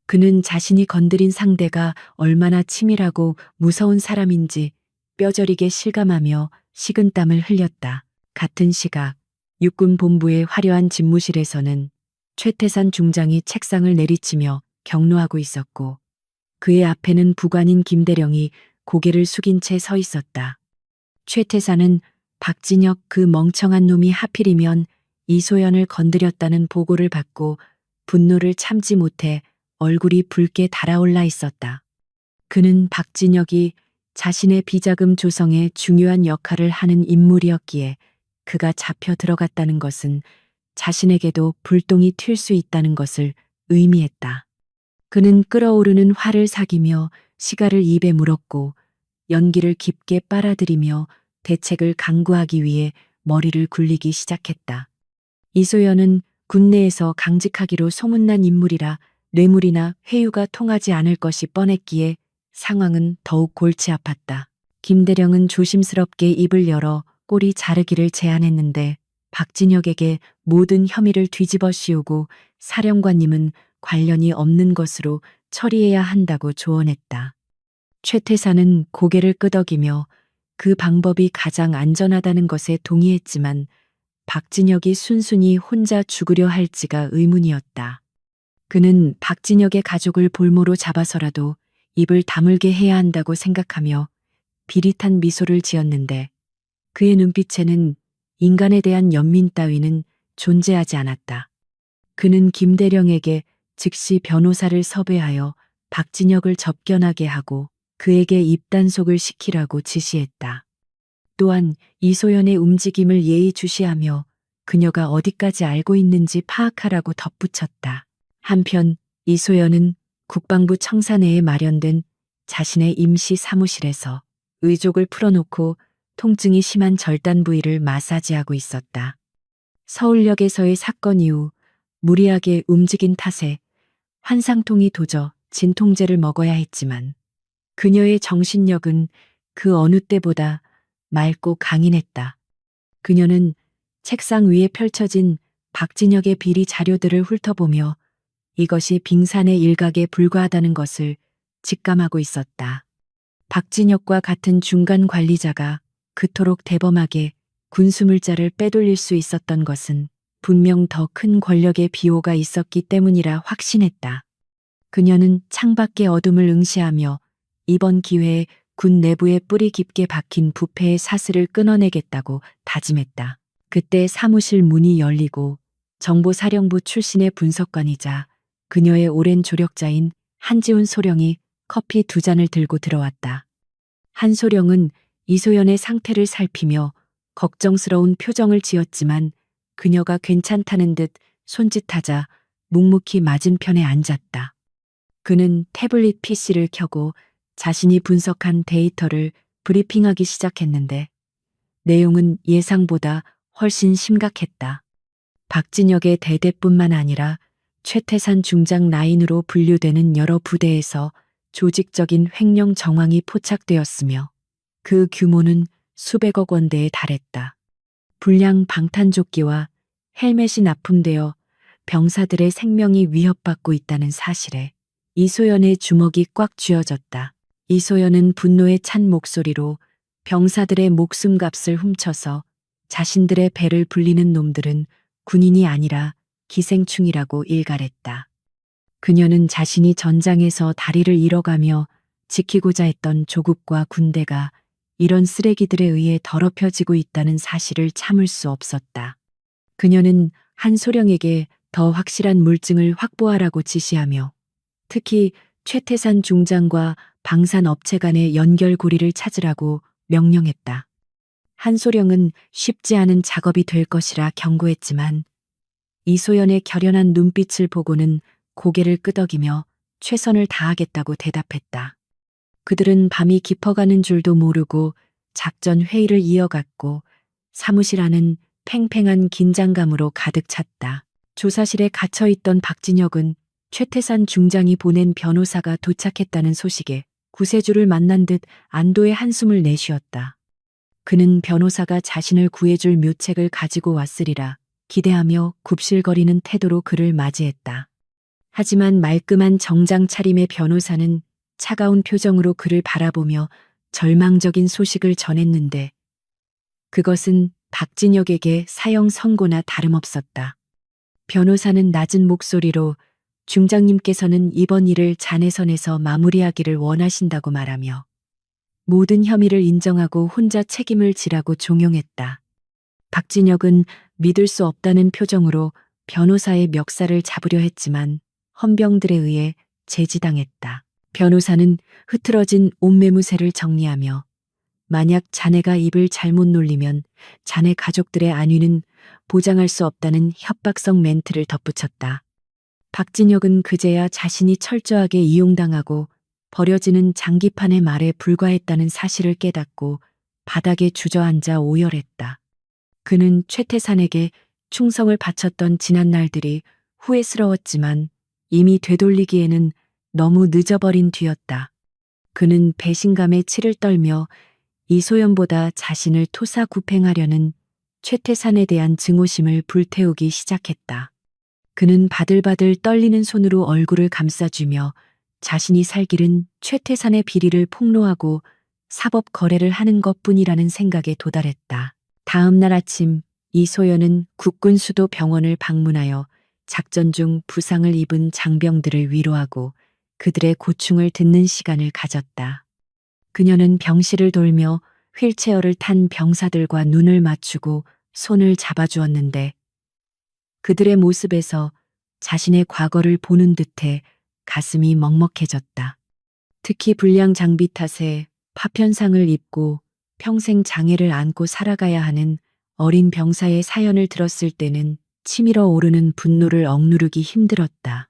그는 자신이 건드린 상대가 얼마나 치밀하고 무서운 사람인지 뼈저리게 실감하며 식은땀을 흘렸다. 같은 시각 육군 본부의 화려한 집무실에서는 최태산 중장이 책상을 내리치며 격노하고 있었고 그의 앞에는 부관인 김대령이 고개를 숙인 채 서 있었다. 최태사는 박진혁 그 멍청한 놈이 하필이면 이소연을 건드렸다는 보고를 받고 분노를 참지 못해 얼굴이 붉게 달아올라 있었다. 그는 박진혁이 자신의 비자금 조성에 중요한 역할을 하는 인물이었기에 그가 잡혀 들어갔다는 것은 자신에게도 불똥이 튈 수 있다는 것을 의미했다. 그는 끓어오르는 화를 사귀며 시가를 입에 물었고 연기를 깊게 빨아들이며 대책을 강구하기 위해 머리를 굴리기 시작했다. 이소연은 군내에서 강직하기로 소문난 인물이라 뇌물이나 회유가 통하지 않을 것이 뻔했기에 상황은 더욱 골치 아팠다. 김대령은 조심스럽게 입을 열어 꼬리 자르기를 제안했는데 박진혁에게 모든 혐의를 뒤집어 씌우고 사령관님은 관련이 없는 것으로 처리해야 한다고 조언했다. 최태사는 고개를 끄덕이며 그 방법이 가장 안전하다는 것에 동의했지만 박진혁이 순순히 혼자 죽으려 할지가 의문이었다. 그는 박진혁의 가족을 볼모로 잡아서라도 입을 다물게 해야 한다고 생각하며 비릿한 미소를 지었는데 그의 눈빛에는 인간에 대한 연민 따위는 존재하지 않았다. 그는 김대령에게 즉시 변호사를 섭외하여 박진혁을 접견하게 하고 그에게 입단속을 시키라고 지시했다. 또한 이소연의 움직임을 예의주시하며 그녀가 어디까지 알고 있는지 파악하라고 덧붙였다. 한편 이소연은 국방부 청사내에 마련된 자신의 임시 사무실에서 의족을 풀어놓고 통증이 심한 절단 부위를 마사지하고 있었다. 서울역에서의 사건 이후 무리하게 움직인 탓에 환상통이 도져 진통제를 먹어야 했지만 그녀의 정신력은 그 어느 때보다 맑고 강인했다. 그녀는 책상 위에 펼쳐진 박진혁의 비리 자료들을 훑어보며 이것이 빙산의 일각에 불과하다는 것을 직감하고 있었다. 박진혁과 같은 중간 관리자가 그토록 대범하게 군수물자를 빼돌릴 수 있었던 것은 분명 더 큰 권력의 비호가 있었기 때문이라 확신했다. 그녀는 창밖의 어둠을 응시하며 이번 기회에 군 내부에 뿌리 깊게 박힌 부패의 사슬을 끊어내겠다고 다짐했다. 그때 사무실 문이 열리고 정보사령부 출신의 분석관이자 그녀의 오랜 조력자인 한지훈 소령이 커피 2잔을 들고 들어왔다. 한소령은 이소연의 상태를 살피며 걱정스러운 표정을 지었지만 그녀가 괜찮다는 듯 손짓하자 묵묵히 맞은편에 앉았다. 그는 태블릿 PC를 켜고 자신이 분석한 데이터를 브리핑하기 시작했는데 내용은 예상보다 훨씬 심각했다. 박진혁의 대대뿐만 아니라 최태산 중장 라인으로 분류되는 여러 부대에서 조직적인 횡령 정황이 포착되었으며 그 규모는 수백억 원대에 달했다. 불량 방탄조끼와 헬멧이 납품되어 병사들의 생명이 위협받고 있다는 사실에 이소연의 주먹이 꽉 쥐어졌다. 이소연은 분노에 찬 목소리로 병사들의 목숨값을 훔쳐서 자신들의 배를 불리는 놈들은 군인이 아니라 기생충이라고 일갈했다. 그녀는 자신이 전장에서 다리를 잃어가며 지키고자 했던 조국과 군대가 이런 쓰레기들에 의해 더럽혀지고 있다는 사실을 참을 수 없었다. 그녀는 한소령에게 더 확실한 물증을 확보하라고 지시하며 특히 최태산 중장과 방산업체 간의 연결고리를 찾으라고 명령했다. 한소령은 쉽지 않은 작업이 될 것이라 경고했지만 이소연의 결연한 눈빛을 보고는 고개를 끄덕이며 최선을 다하겠다고 대답했다. 그들은 밤이 깊어가는 줄도 모르고 작전 회의를 이어갔고 사무실 안은 팽팽한 긴장감으로 가득 찼다. 조사실에 갇혀있던 박진혁은 최태산 중장이 보낸 변호사가 도착했다는 소식에 구세주를 만난 듯 안도의 한숨을 내쉬었다. 그는 변호사가 자신을 구해줄 묘책을 가지고 왔으리라 기대하며 굽실거리는 태도로 그를 맞이했다. 하지만 말끔한 정장 차림의 변호사는 차가운 표정으로 그를 바라보며 절망적인 소식을 전했는데 그것은 박진혁에게 사형 선고나 다름없었다. 변호사는 낮은 목소리로 중장님께서는 이번 일을 자내선에서 마무리하기를 원하신다고 말하며 모든 혐의를 인정하고 혼자 책임을 지라고 종용했다. 박진혁은 믿을 수 없다는 표정으로 변호사의 멱살을 잡으려 했지만 헌병들에 의해 제지당했다. 변호사는 흐트러진 옷매무새를 정리하며 만약 자네가 입을 잘못 놀리면 자네 가족들의 안위는 보장할 수 없다는 협박성 멘트를 덧붙였다. 박진혁은 그제야 자신이 철저하게 이용당하고 버려지는 장기판의 말에 불과했다는 사실을 깨닫고 바닥에 주저앉아 오열했다. 그는 최태산에게 충성을 바쳤던 지난 날들이 후회스러웠지만 이미 되돌리기에는 너무 늦어버린 뒤였다. 그는 배신감에 치를 떨며 이소연보다 자신을 토사구팽하려는 최태산에 대한 증오심을 불태우기 시작했다. 그는 바들바들 떨리는 손으로 얼굴을 감싸주며 자신이 살 길은 최태산의 비리를 폭로하고 사법 거래를 하는 것뿐이라는 생각에 도달했다. 다음 날 아침 이소연은 국군수도 병원을 방문하여 작전 중 부상을 입은 장병들을 위로하고 그들의 고충을 듣는 시간을 가졌다. 그녀는 병실을 돌며 휠체어를 탄 병사들과 눈을 맞추고 손을 잡아주었는데 그들의 모습에서 자신의 과거를 보는 듯해 가슴이 먹먹해졌다. 특히 불량 장비 탓에 파편상을 입고 평생 장애를 안고 살아가야 하는 어린 병사의 사연을 들었을 때는 치밀어 오르는 분노를 억누르기 힘들었다.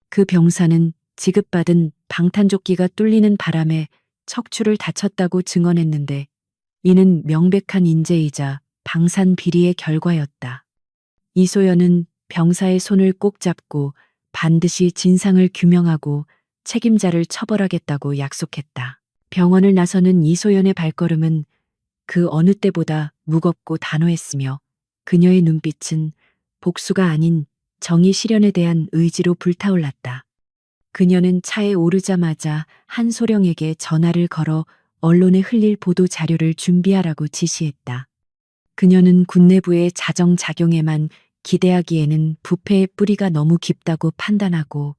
그 병사는 지급받은 방탄조끼가 뚫리는 바람에 척추를 다쳤다고 증언했는데 이는 명백한 인재이자 방산 비리의 결과였다. 이소연은 병사의 손을 꼭 잡고 반드시 진상을 규명하고 책임자를 처벌하겠다고 약속했다. 병원을 나서는 이소연의 발걸음은 그 어느 때보다 무겁고 단호했으며 그녀의 눈빛은 복수가 아닌 정의 실현에 대한 의지로 불타올랐다. 그녀는 차에 오르자마자 한소령에게 전화를 걸어 언론에 흘릴 보도 자료를 준비하라고 지시했다. 그녀는 군 내부의 자정작용에만 기대하기에는 부패의 뿌리가 너무 깊다고 판단하고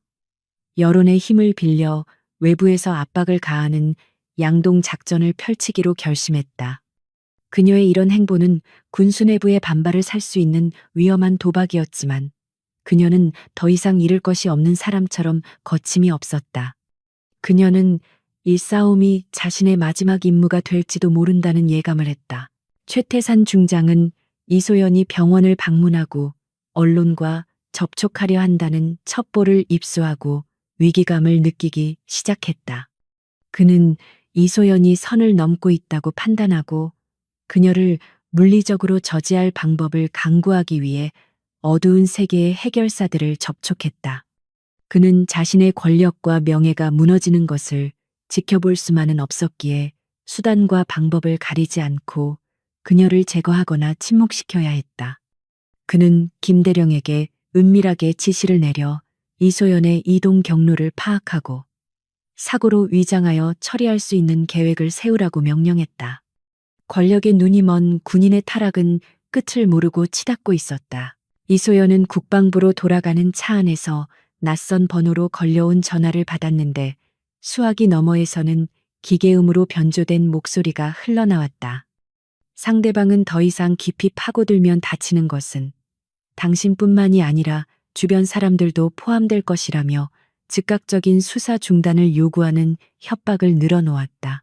여론의 힘을 빌려 외부에서 압박을 가하는 양동 작전을 펼치기로 결심했다. 그녀의 이런 행보는 군수 내부의 반발을 살 수 있는 위험한 도박이었지만 그녀는 더 이상 잃을 것이 없는 사람처럼 거침이 없었다. 그녀는 이 싸움이 자신의 마지막 임무가 될지도 모른다는 예감을 했다. 최태산 중장은 이소연이 병원을 방문하고 언론과 접촉하려 한다는 첩보를 입수하고 위기감을 느끼기 시작했다. 그는 이소연이 선을 넘고 있다고 판단하고 그녀를 물리적으로 저지할 방법을 강구하기 위해 어두운 세계의 해결사들을 접촉했다. 그는 자신의 권력과 명예가 무너지는 것을 지켜볼 수만은 없었기에 수단과 방법을 가리지 않고 그녀를 제거하거나 침묵시켜야 했다. 그는 김대령에게 은밀하게 지시를 내려 이소연의 이동 경로를 파악하고 사고로 위장하여 처리할 수 있는 계획을 세우라고 명령했다. 권력의 눈이 먼 군인의 타락은 끝을 모르고 치닫고 있었다. 이소연은 국방부로 돌아가는 차 안에서 낯선 번호로 걸려온 전화를 받았는데 수화기 너머에서는 기계음으로 변조된 목소리가 흘러나왔다. 상대방은 더 이상 깊이 파고들면 다치는 것은 당신뿐만이 아니라 주변 사람들도 포함될 것이라며 즉각적인 수사 중단을 요구하는 협박을 늘어놓았다.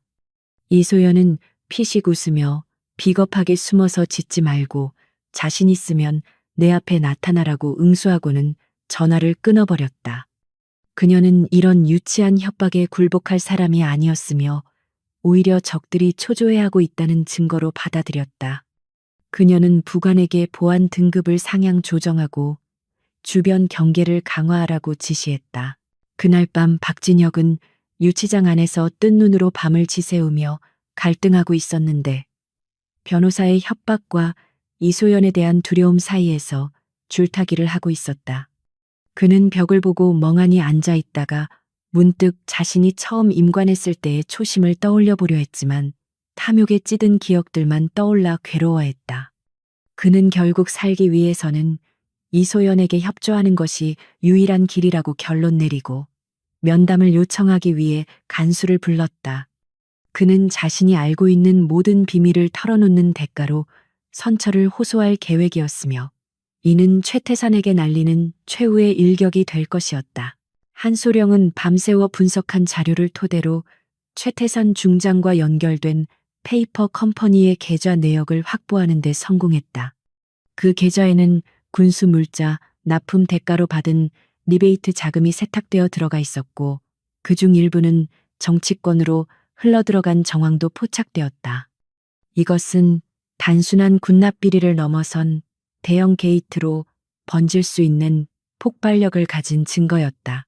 이소연은 피식 웃으며 비겁하게 숨어서 짖지 말고 자신 있으면 내 앞에 나타나라고 응수하고는 전화를 끊어버렸다. 그녀는 이런 유치한 협박에 굴복할 사람이 아니었으며 오히려 적들이 초조해하고 있다는 증거로 받아들였다. 그녀는 부관에게 보안 등급을 상향 조정하고 주변 경계를 강화하라고 지시했다. 그날 밤 박진혁은 유치장 안에서 뜬 눈으로 밤을 지새우며 갈등하고 있었는데 변호사의 협박과 이소연에 대한 두려움 사이에서 줄타기를 하고 있었다. 그는 벽을 보고 멍하니 앉아 있다가 문득 자신이 처음 임관했을 때의 초심을 떠올려 보려 했지만 탐욕에 찌든 기억들만 떠올라 괴로워했다. 그는 결국 살기 위해서는 이소연에게 협조하는 것이 유일한 길이라고 결론 내리고 면담을 요청하기 위해 간수를 불렀다. 그는 자신이 알고 있는 모든 비밀을 털어놓는 대가로 선처를 호소할 계획이었으며 이는 최태산에게 날리는 최후의 일격이 될 것이었다. 한소령은 밤새워 분석한 자료를 토대로 최태산 중장과 연결된 페이퍼 컴퍼니의 계좌 내역을 확보하는 데 성공했다. 그 계좌에는 군수 물자, 납품 대가로 받은 리베이트 자금이 세탁되어 들어가 있었고 그중 일부는 정치권으로 흘러들어간 정황도 포착되었다. 이것은 단순한 군납 비리를 넘어선 대형 게이트로 번질 수 있는 폭발력을 가진 증거였다.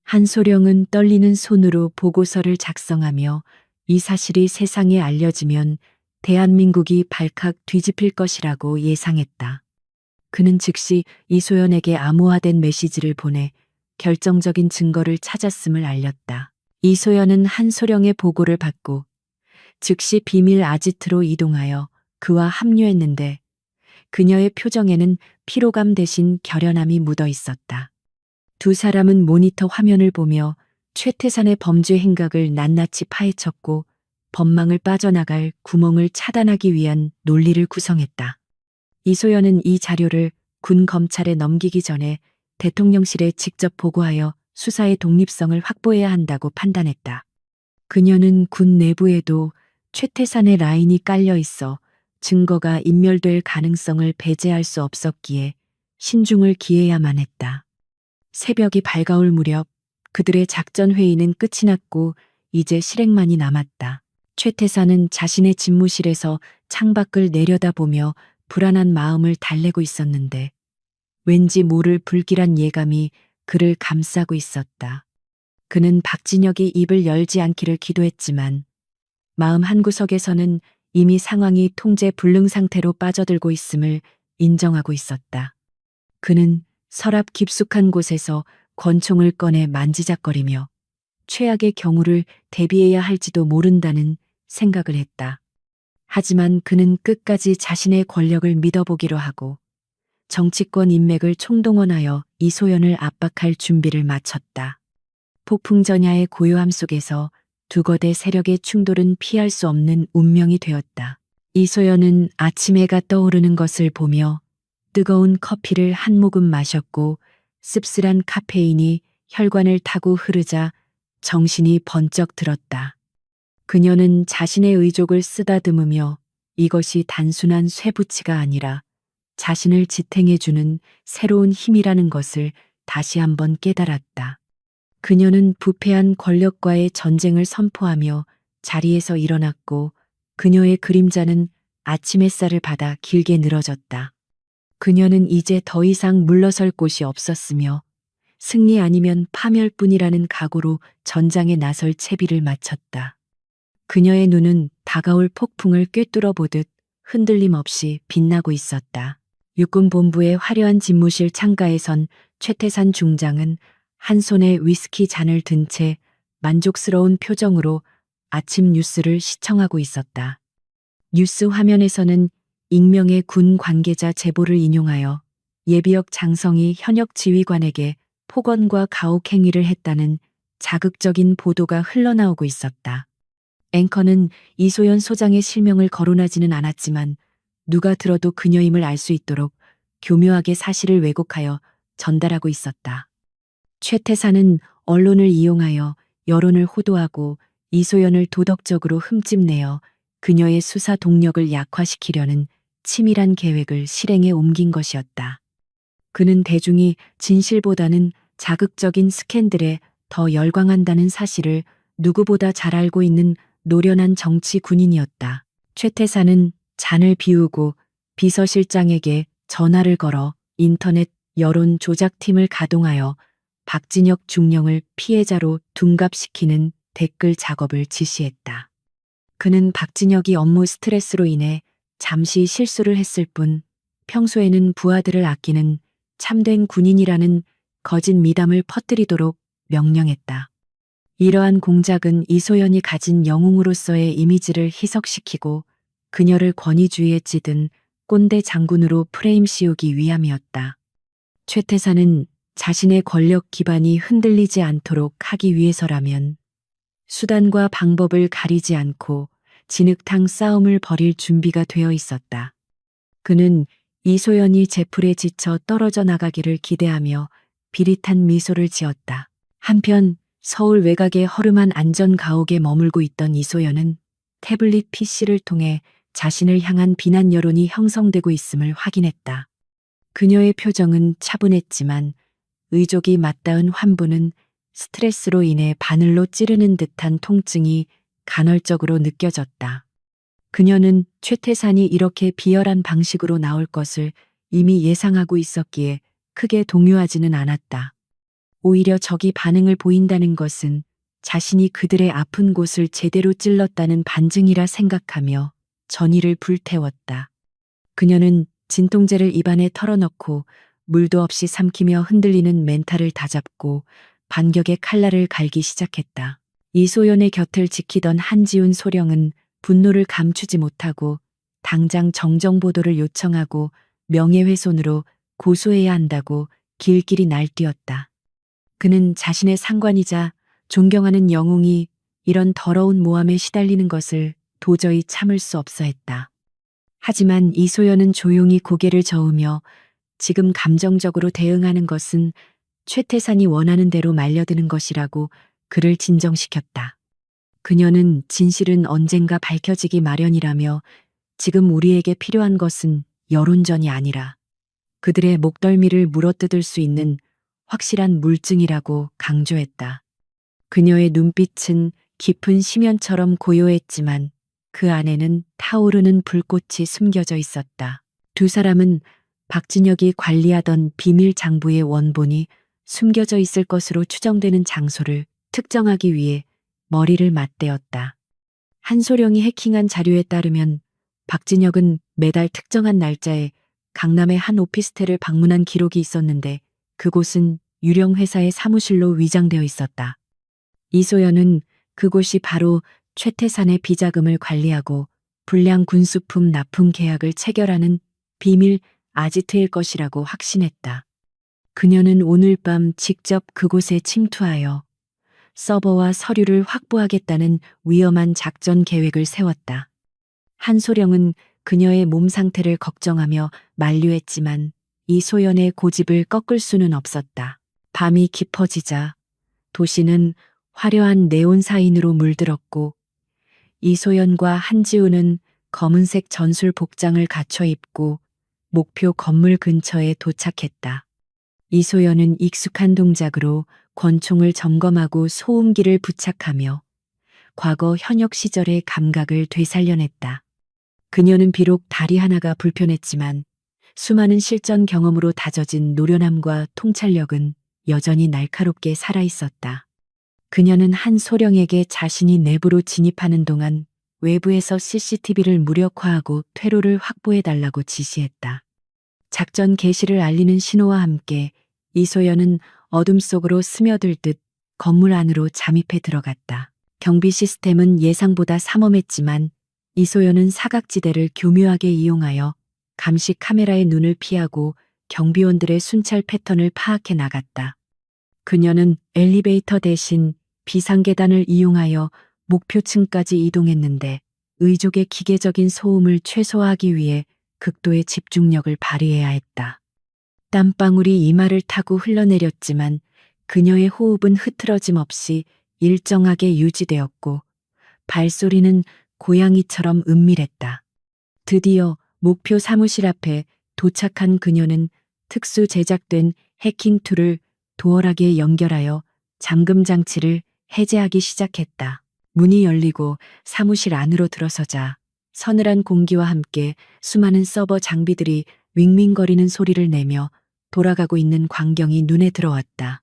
한소령은 떨리는 손으로 보고서를 작성하며 이 사실이 세상에 알려지면 대한민국이 발칵 뒤집힐 것이라고 예상했다. 그는 즉시 이소연에게 암호화된 메시지를 보내 결정적인 증거를 찾았음을 알렸다. 이소연은 한소령의 보고를 받고 즉시 비밀 아지트로 이동하여 그와 합류했는데 그녀의 표정에는 피로감 대신 결연함이 묻어 있었다. 두 사람은 모니터 화면을 보며 최태산의 범죄 행각을 낱낱이 파헤쳤고 법망을 빠져나갈 구멍을 차단하기 위한 논리를 구성했다. 이소연은 이 자료를 군 검찰에 넘기기 전에 대통령실에 직접 보고하여 수사의 독립성을 확보해야 한다고 판단했다. 그녀는 군 내부에도 최태산의 라인이 깔려 있어 증거가 인멸될 가능성을 배제할 수 없었기에 신중을 기해야만 했다. 새벽이 밝아올 무렵 그들의 작전 회의는 끝이 났고 이제 실행만이 남았다. 최태산은 자신의 집무실에서 창밖을 내려다보며 불안한 마음을 달래고 있었는데 왠지 모를 불길한 예감이 그를 감싸고 있었다. 그는 박진혁이 입을 열지 않기를 기도했지만 마음 한구석에서는 이미 상황이 통제 불능 상태로 빠져들고 있음을 인정하고 있었다. 그는 서랍 깊숙한 곳에서 권총을 꺼내 만지작거리며 최악의 경우를 대비해야 할지도 모른다는 생각을 했다. 하지만 그는 끝까지 자신의 권력을 믿어보기로 하고 정치권 인맥을 총동원하여 이소연을 압박할 준비를 마쳤다. 폭풍전야의 고요함 속에서 두 거대 세력의 충돌은 피할 수 없는 운명이 되었다. 이소연은 아침 해가 떠오르는 것을 보며 뜨거운 커피를 한 모금 마셨고 씁쓸한 카페인이 혈관을 타고 흐르자 정신이 번쩍 들었다. 그녀는 자신의 의족을 쓰다듬으며 이것이 단순한 쇠붙이가 아니라 자신을 지탱해주는 새로운 힘이라는 것을 다시 한번 깨달았다. 그녀는 부패한 권력과의 전쟁을 선포하며 자리에서 일어났고 그녀의 그림자는 아침 햇살을 받아 길게 늘어졌다. 그녀는 이제 더 이상 물러설 곳이 없었으며 승리 아니면 파멸뿐이라는 각오로 전장에 나설 채비를 마쳤다. 그녀의 눈은 다가올 폭풍을 꿰뚫어 보듯 흔들림 없이 빛나고 있었다. 육군본부의 화려한 집무실 창가에 선 최태산 중장은 한 손에 위스키 잔을 든 채 만족스러운 표정으로 아침 뉴스를 시청하고 있었다. 뉴스 화면에서는 익명의 군 관계자 제보를 인용하여 예비역 장성이 현역 지휘관에게 폭언과 가혹 행위를 했다는 자극적인 보도가 흘러나오고 있었다. 앵커는 이소연 소장의 실명을 거론하지는 않았지만 누가 들어도 그녀임을 알 수 있도록 교묘하게 사실을 왜곡하여 전달하고 있었다. 최태산은 언론을 이용하여 여론을 호도하고 이소연을 도덕적으로 흠집내어 그녀의 수사 동력을 약화시키려는 치밀한 계획을 실행에 옮긴 것이었다. 그는 대중이 진실보다는 자극적인 스캔들에 더 열광한다는 사실을 누구보다 잘 알고 있는 노련한 정치 군인이었다. 최태산은 잔을 비우고 비서실장에게 전화를 걸어 인터넷 여론 조작팀을 가동하여 박진혁 중령을 피해자로 둔갑시키는 댓글 작업을 지시했다. 그는 박진혁이 업무 스트레스로 인해 잠시 실수를 했을 뿐 평소에는 부하들을 아끼는 참된 군인이라는 거짓 미담을 퍼뜨리도록 명령했다. 이러한 공작은 이소연이 가진 영웅으로서의 이미지를 희석시키고 그녀를 권위주의에 찌든 꼰대 장군으로 프레임 씌우기 위함이었다. 최태산은 자신의 권력 기반이 흔들리지 않도록 하기 위해서라면 수단과 방법을 가리지 않고 진흙탕 싸움을 벌일 준비가 되어 있었다. 그는 이소연이 제풀에 지쳐 떨어져 나가기를 기대하며 비릿한 미소를 지었다. 한편 서울 외곽의 허름한 안전 가옥에 머물고 있던 이소연은 태블릿 PC를 통해 자신을 향한 비난 여론이 형성되고 있음을 확인했다. 그녀의 표정은 차분했지만 의족이 맞닿은 환부는 스트레스로 인해 바늘로 찌르는 듯한 통증이 간헐적으로 느껴졌다. 그녀는 최태산이 이렇게 비열한 방식으로 나올 것을 이미 예상하고 있었기에 크게 동요하지는 않았다. 오히려 적이 반응을 보인다는 것은 자신이 그들의 아픈 곳을 제대로 찔렀다는 반증이라 생각하며 전의를 불태웠다. 그녀는 진통제를 입안에 털어넣고 물도 없이 삼키며 흔들리는 멘탈을 다잡고 반격의 칼날을 갈기 시작했다. 이소연의 곁을 지키던 한지훈 소령은 분노를 감추지 못하고 당장 정정보도를 요청하고 명예훼손으로 고소해야 한다고 길길이 날뛰었다. 그는 자신의 상관이자 존경하는 영웅이 이런 더러운 모함에 시달리는 것을 도저히 참을 수 없어 했다. 하지만 이소연은 조용히 고개를 저으며 지금 감정적으로 대응하는 것은 최태산이 원하는 대로 말려드는 것이라고 그를 진정시켰다. 그녀는 진실은 언젠가 밝혀지기 마련이라며 지금 우리에게 필요한 것은 여론전이 아니라 그들의 목덜미를 물어뜯을 수 있는 확실한 물증이라고 강조했다. 그녀의 눈빛은 깊은 심연처럼 고요했지만 그 안에는 타오르는 불꽃이 숨겨져 있었다. 두 사람은 박진혁이 관리하던 비밀 장부의 원본이 숨겨져 있을 것으로 추정되는 장소를 특정하기 위해 머리를 맞대었다. 한소령이 해킹한 자료에 따르면 박진혁은 매달 특정한 날짜에 강남의 한 오피스텔을 방문한 기록이 있었는데 그곳은 유령 회사의 사무실로 위장되어 있었다. 이소연은 그곳이 바로 최태산의 비자금을 관리하고 불량 군수품 납품 계약을 체결하는 비밀 아지트일 것이라고 확신했다. 그녀는 오늘 밤 직접 그곳에 침투하여 서버와 서류를 확보하겠다는 위험한 작전 계획을 세웠다. 한소령은 그녀의 몸 상태를 걱정하며 만류했지만 이소연의 고집을 꺾을 수는 없었다. 밤이 깊어지자 도시는 화려한 네온 사인으로 물들었고 이소연과 한지우는 검은색 전술 복장을 갖춰 입고 목표 건물 근처에 도착했다. 이소연은 익숙한 동작으로 권총을 점검하고 소음기를 부착하며 과거 현역 시절의 감각을 되살려냈다. 그녀는 비록 다리 하나가 불편했지만 수많은 실전 경험으로 다져진 노련함과 통찰력은 여전히 날카롭게 살아있었다. 그녀는 한소령에게 자신이 내부로 진입하는 동안 외부에서 CCTV를 무력화하고 퇴로를 확보해달라고 지시했다. 작전 개시를 알리는 신호와 함께 이소연은 어둠 속으로 스며들듯 건물 안으로 잠입해 들어갔다. 경비 시스템은 예상보다 삼엄했지만 이소연은 사각지대를 교묘하게 이용하여 감시 카메라의 눈을 피하고 경비원들의 순찰 패턴을 파악해 나갔다. 그녀는 엘리베이터 대신 비상계단을 이용하여 목표층까지 이동했는데 의족의 기계적인 소음을 최소화하기 위해 극도의 집중력을 발휘해야 했다. 땀방울이 이마를 타고 흘러내렸지만 그녀의 호흡은 흐트러짐 없이 일정하게 유지되었고 발소리는 고양이처럼 은밀했다. 드디어 목표 사무실 앞에 도착한 그녀는 특수 제작된 해킹 툴을 도어락에 연결하여 잠금 장치를 해제하기 시작했다. 문이 열리고 사무실 안으로 들어서자 서늘한 공기와 함께 수많은 서버 장비들이 윙윙거리는 소리를 내며 돌아가고 있는 광경이 눈에 들어왔다.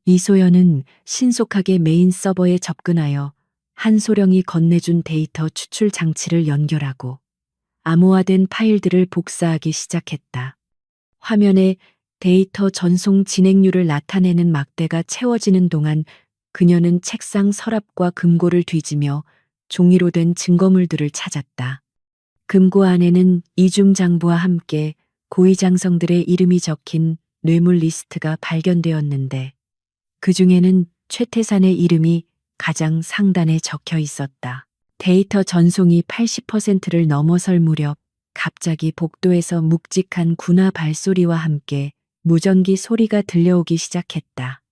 이소연은 신속하게 메인 서버에 접근하여 한소령이 건네준 데이터 추출 장치를 연결하고 암호화된 파일들을 복사하기 시작했다. 화면에 데이터 전송 진행률을 나타내는 막대가 채워지는 동안 그녀는 책상 서랍과 금고를 뒤지며 종이로 된 증거물들을 찾았다. 금고 안에는 이중 장부와 함께 고위장성들의 이름이 적힌 뇌물 리스트가 발견되었는데 그 중에는 최태산의 이름이 가장 상단에 적혀 있었다. 데이터 전송이 80%를 넘어설 무렵 갑자기 복도에서 묵직한 군화 발소리와 함께 무전기 소리가 들려오기 시작했다.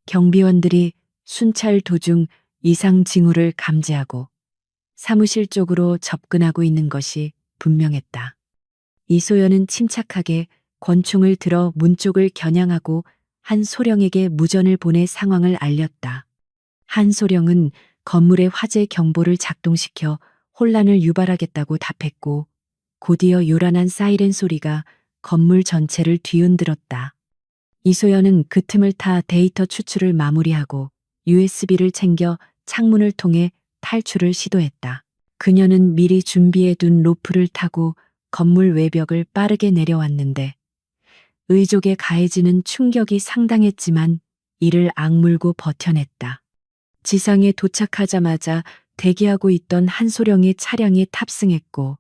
경비원들이 순찰 도중 이상 징후를 감지하고 사무실 쪽으로 접근하고 있는 것이 분명했다. 이소연은 침착하게 권총을 들어 문 쪽을 겨냥하고 한소령에게 무전을 보내 상황을 알렸다. 한소령은 건물의 화재 경보를 작동시켜 혼란을 유발하겠다고 답했고 곧이어 요란한 사이렌 소리가 건물 전체를 뒤흔들었다. 이소연은 그 틈을 타 데이터 추출을 마무리하고 USB를 챙겨 창문을 통해 탈출을 시도했다. 그녀는 미리 준비해둔 로프를 타고 건물 외벽을 빠르게 내려왔는데 의족에 가해지는 충격이 상당했지만 이를 악물고 버텨냈다. 지상에 도착하자마자 대기하고 있던 한소령의 차량에 탑승했고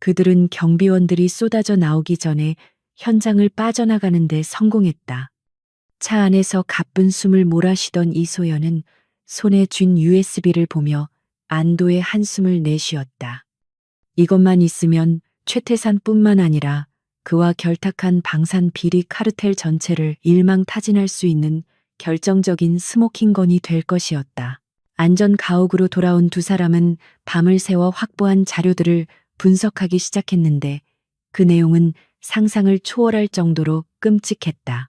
그들은 경비원들이 쏟아져 나오기 전에 현장을 빠져나가는 데 성공했다. 차 안에서 가쁜 숨을 몰아쉬던 이소연은 손에 쥔 USB를 보며 안도의 한숨을 내쉬었다. 이것만 있으면 최태산뿐만 아니라 그와 결탁한 방산 비리 카르텔 전체를 일망타진할 수 있는 결정적인 스모킹건이 될 것이었다. 안전 가옥으로 돌아온 두 사람은 밤을 새워 확보한 자료들을 분석하기 시작했는데 그 내용은 상상을 초월할 정도로 끔찍했다.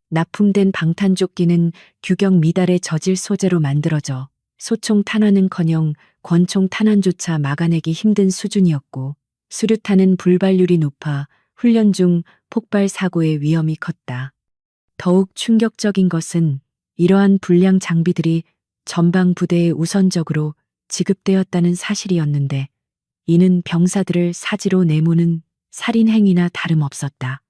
납품된 방탄조끼는 규격 미달의 저질 소재로 만들어져 소총 탄환은커녕 권총 탄환조차 막아내기 힘든 수준이었고 수류탄은 불발률이 높아 훈련 중 폭발 사고의 위험이 컸다. 더욱 충격적인 것은 이러한 불량 장비들이 전방 부대에 우선적으로 지급되었다는 사실이었는데 이는 병사들을 사지로 내모는 살인행위나 다름없었다.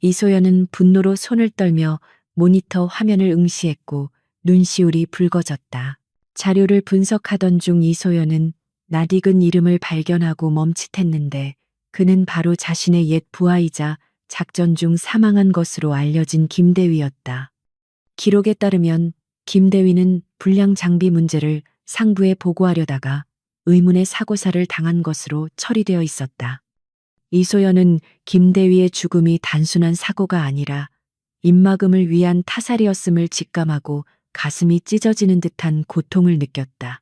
이소연은 분노로 손을 떨며 모니터 화면을 응시했고 눈시울이 붉어졌다. 자료를 분석하던 중 이소연은 낯익은 이름을 발견하고 멈칫했는데 그는 바로 자신의 옛 부하이자 작전 중 사망한 것으로 알려진 김대위였다. 기록에 따르면 김대위는 불량 장비 문제를 상부에 보고하려다가 의문의 사고사를 당한 것으로 처리되어 있었다. 이소연은 김대위의 죽음이 단순한 사고가 아니라 입막음을 위한 타살이었음을 직감하고 가슴이 찢어지는 듯한 고통을 느꼈다.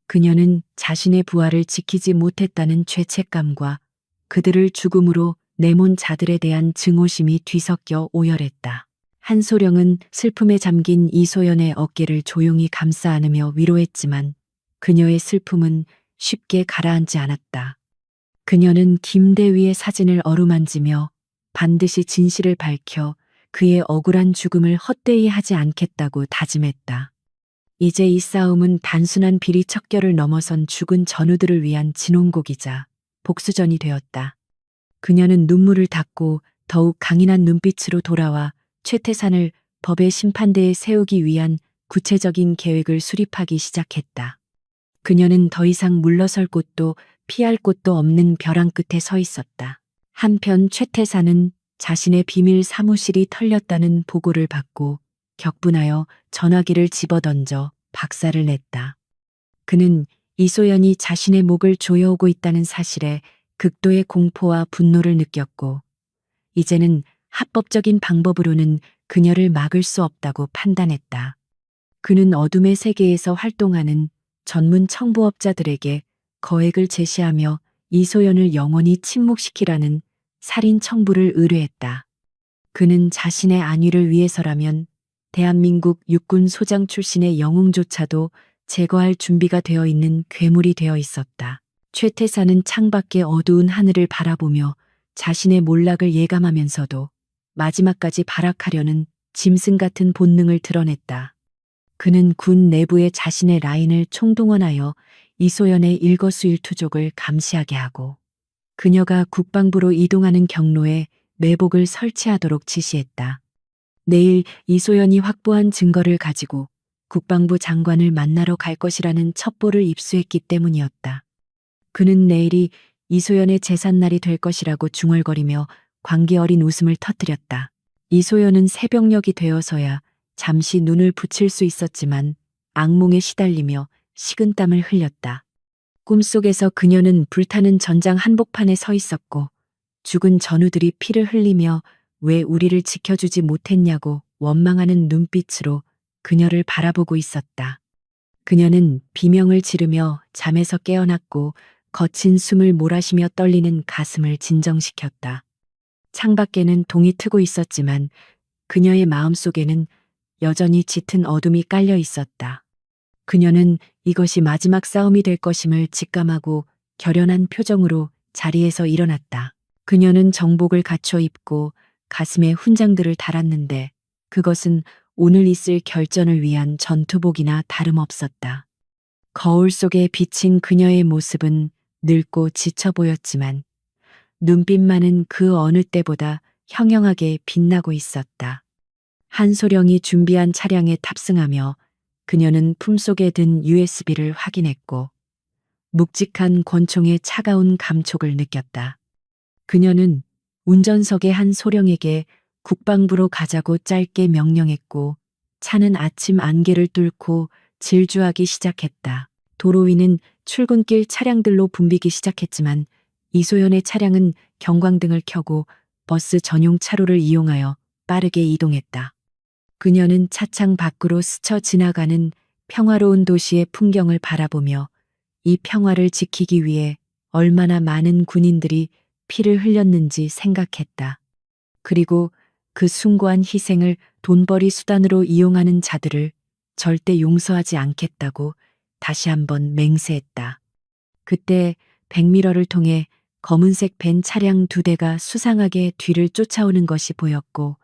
그녀는 자신의 부하를 지키지 못했다는 죄책감과 그들을 죽음으로 내몬 자들에 대한 증오심이 뒤섞여 오열했다. 한소령은 슬픔에 잠긴 이소연의 어깨를 조용히 감싸 안으며 위로했지만 그녀의 슬픔은 쉽게 가라앉지 않았다. 그녀는 김대위의 사진을 어루만지며 반드시 진실을 밝혀 그의 억울한 죽음을 헛되이 하지 않겠다고 다짐했다. 이제 이 싸움은 단순한 비리 척결을 넘어선 죽은 전우들을 위한 진홍곡이자 복수전이 되었다. 그녀는 눈물을 닦고 더욱 강인한 눈빛으로 돌아와 최태산을 법의 심판대에 세우기 위한 구체적인 계획을 수립하기 시작했다. 그녀는 더 이상 물러설 곳도 피할 곳도 없는 벼랑 끝에 서 있었다. 한편 최태산은 자신의 비밀 사무실이 털렸다는 보고를 받고 격분하여 전화기를 집어던져 박살을 냈다. 그는 이소연이 자신의 목을 조여오고 있다는 사실에 극도의 공포와 분노를 느꼈고 이제는 합법적인 방법으로는 그녀를 막을 수 없다고 판단했다. 그는 어둠의 세계에서 활동하는 전문 청부업자들에게 거액을 제시하며 이소연을 영원히 침묵시키라는 살인 청부를 의뢰했다. 그는 자신의 안위를 위해서라면 대한민국 육군 소장 출신의 영웅조차도 제거할 준비가 되어 있는 괴물이 되어 있었다. 최태산은 창밖의 어두운 하늘을 바라보며 자신의 몰락을 예감하면서도 마지막까지 발악하려는 짐승 같은 본능을 드러냈다. 그는 군 내부의 자신의 라인을 총동원하여 이소연의 일거수일투족을 감시하게 하고 그녀가 국방부로 이동하는 경로에 매복을 설치하도록 지시했다. 내일 이소연이 확보한 증거를 가지고 국방부 장관을 만나러 갈 것이라는 첩보를 입수했기 때문이었다. 그는 내일이 이소연의 제삿날이 될 것이라고 중얼거리며 광기 어린 웃음을 터뜨렸다. 이소연은 새벽녘이 되어서야 잠시 눈을 붙일 수 있었지만 악몽에 시달리며 식은땀을 흘렸다. 꿈속에서 그녀는 불타는 전장 한복판에 서 있었고 죽은 전우들이 피를 흘리며 왜 우리를 지켜주지 못했냐고 원망하는 눈빛으로 그녀를 바라보고 있었다. 그녀는 비명을 지르며 잠에서 깨어났고 거친 숨을 몰아쉬며 떨리는 가슴을 진정시켰다. 창밖에는 동이 트고 있었지만 그녀의 마음속에는 여전히 짙은 어둠이 깔려 있었다. 그녀는 이것이 마지막 싸움이 될 것임을 직감하고 결연한 표정으로 자리에서 일어났다. 그녀는 정복을 갖춰 입고 가슴에 훈장들을 달았는데 그것은 오늘 있을 결전을 위한 전투복이나 다름없었다. 거울 속에 비친 그녀의 모습은 늙고 지쳐 보였지만 눈빛만은 그 어느 때보다 형형하게 빛나고 있었다. 한소령이 준비한 차량에 탑승하며 그녀는 품속에 든 USB를 확인했고 묵직한 권총의 차가운 감촉을 느꼈다. 그녀는 운전석의 한소령에게 국방부로 가자고 짧게 명령했고 차는 아침 안개를 뚫고 질주하기 시작했다. 도로 위는 출근길 차량들로 붐비기 시작했지만 이소연의 차량은 경광등을 켜고 버스 전용 차로를 이용하여 빠르게 이동했다. 그녀는 차창 밖으로 스쳐 지나가는 평화로운 도시의 풍경을 바라보며 이 평화를 지키기 위해 얼마나 많은 군인들이 피를 흘렸는지 생각했다. 그리고 그 숭고한 희생을 돈벌이 수단으로 이용하는 자들을 절대 용서하지 않겠다고 다시 한번 맹세했다. 그때 백미러를 통해 검은색 벤 차량 2대가 수상하게 뒤를 쫓아오는 것이 보였고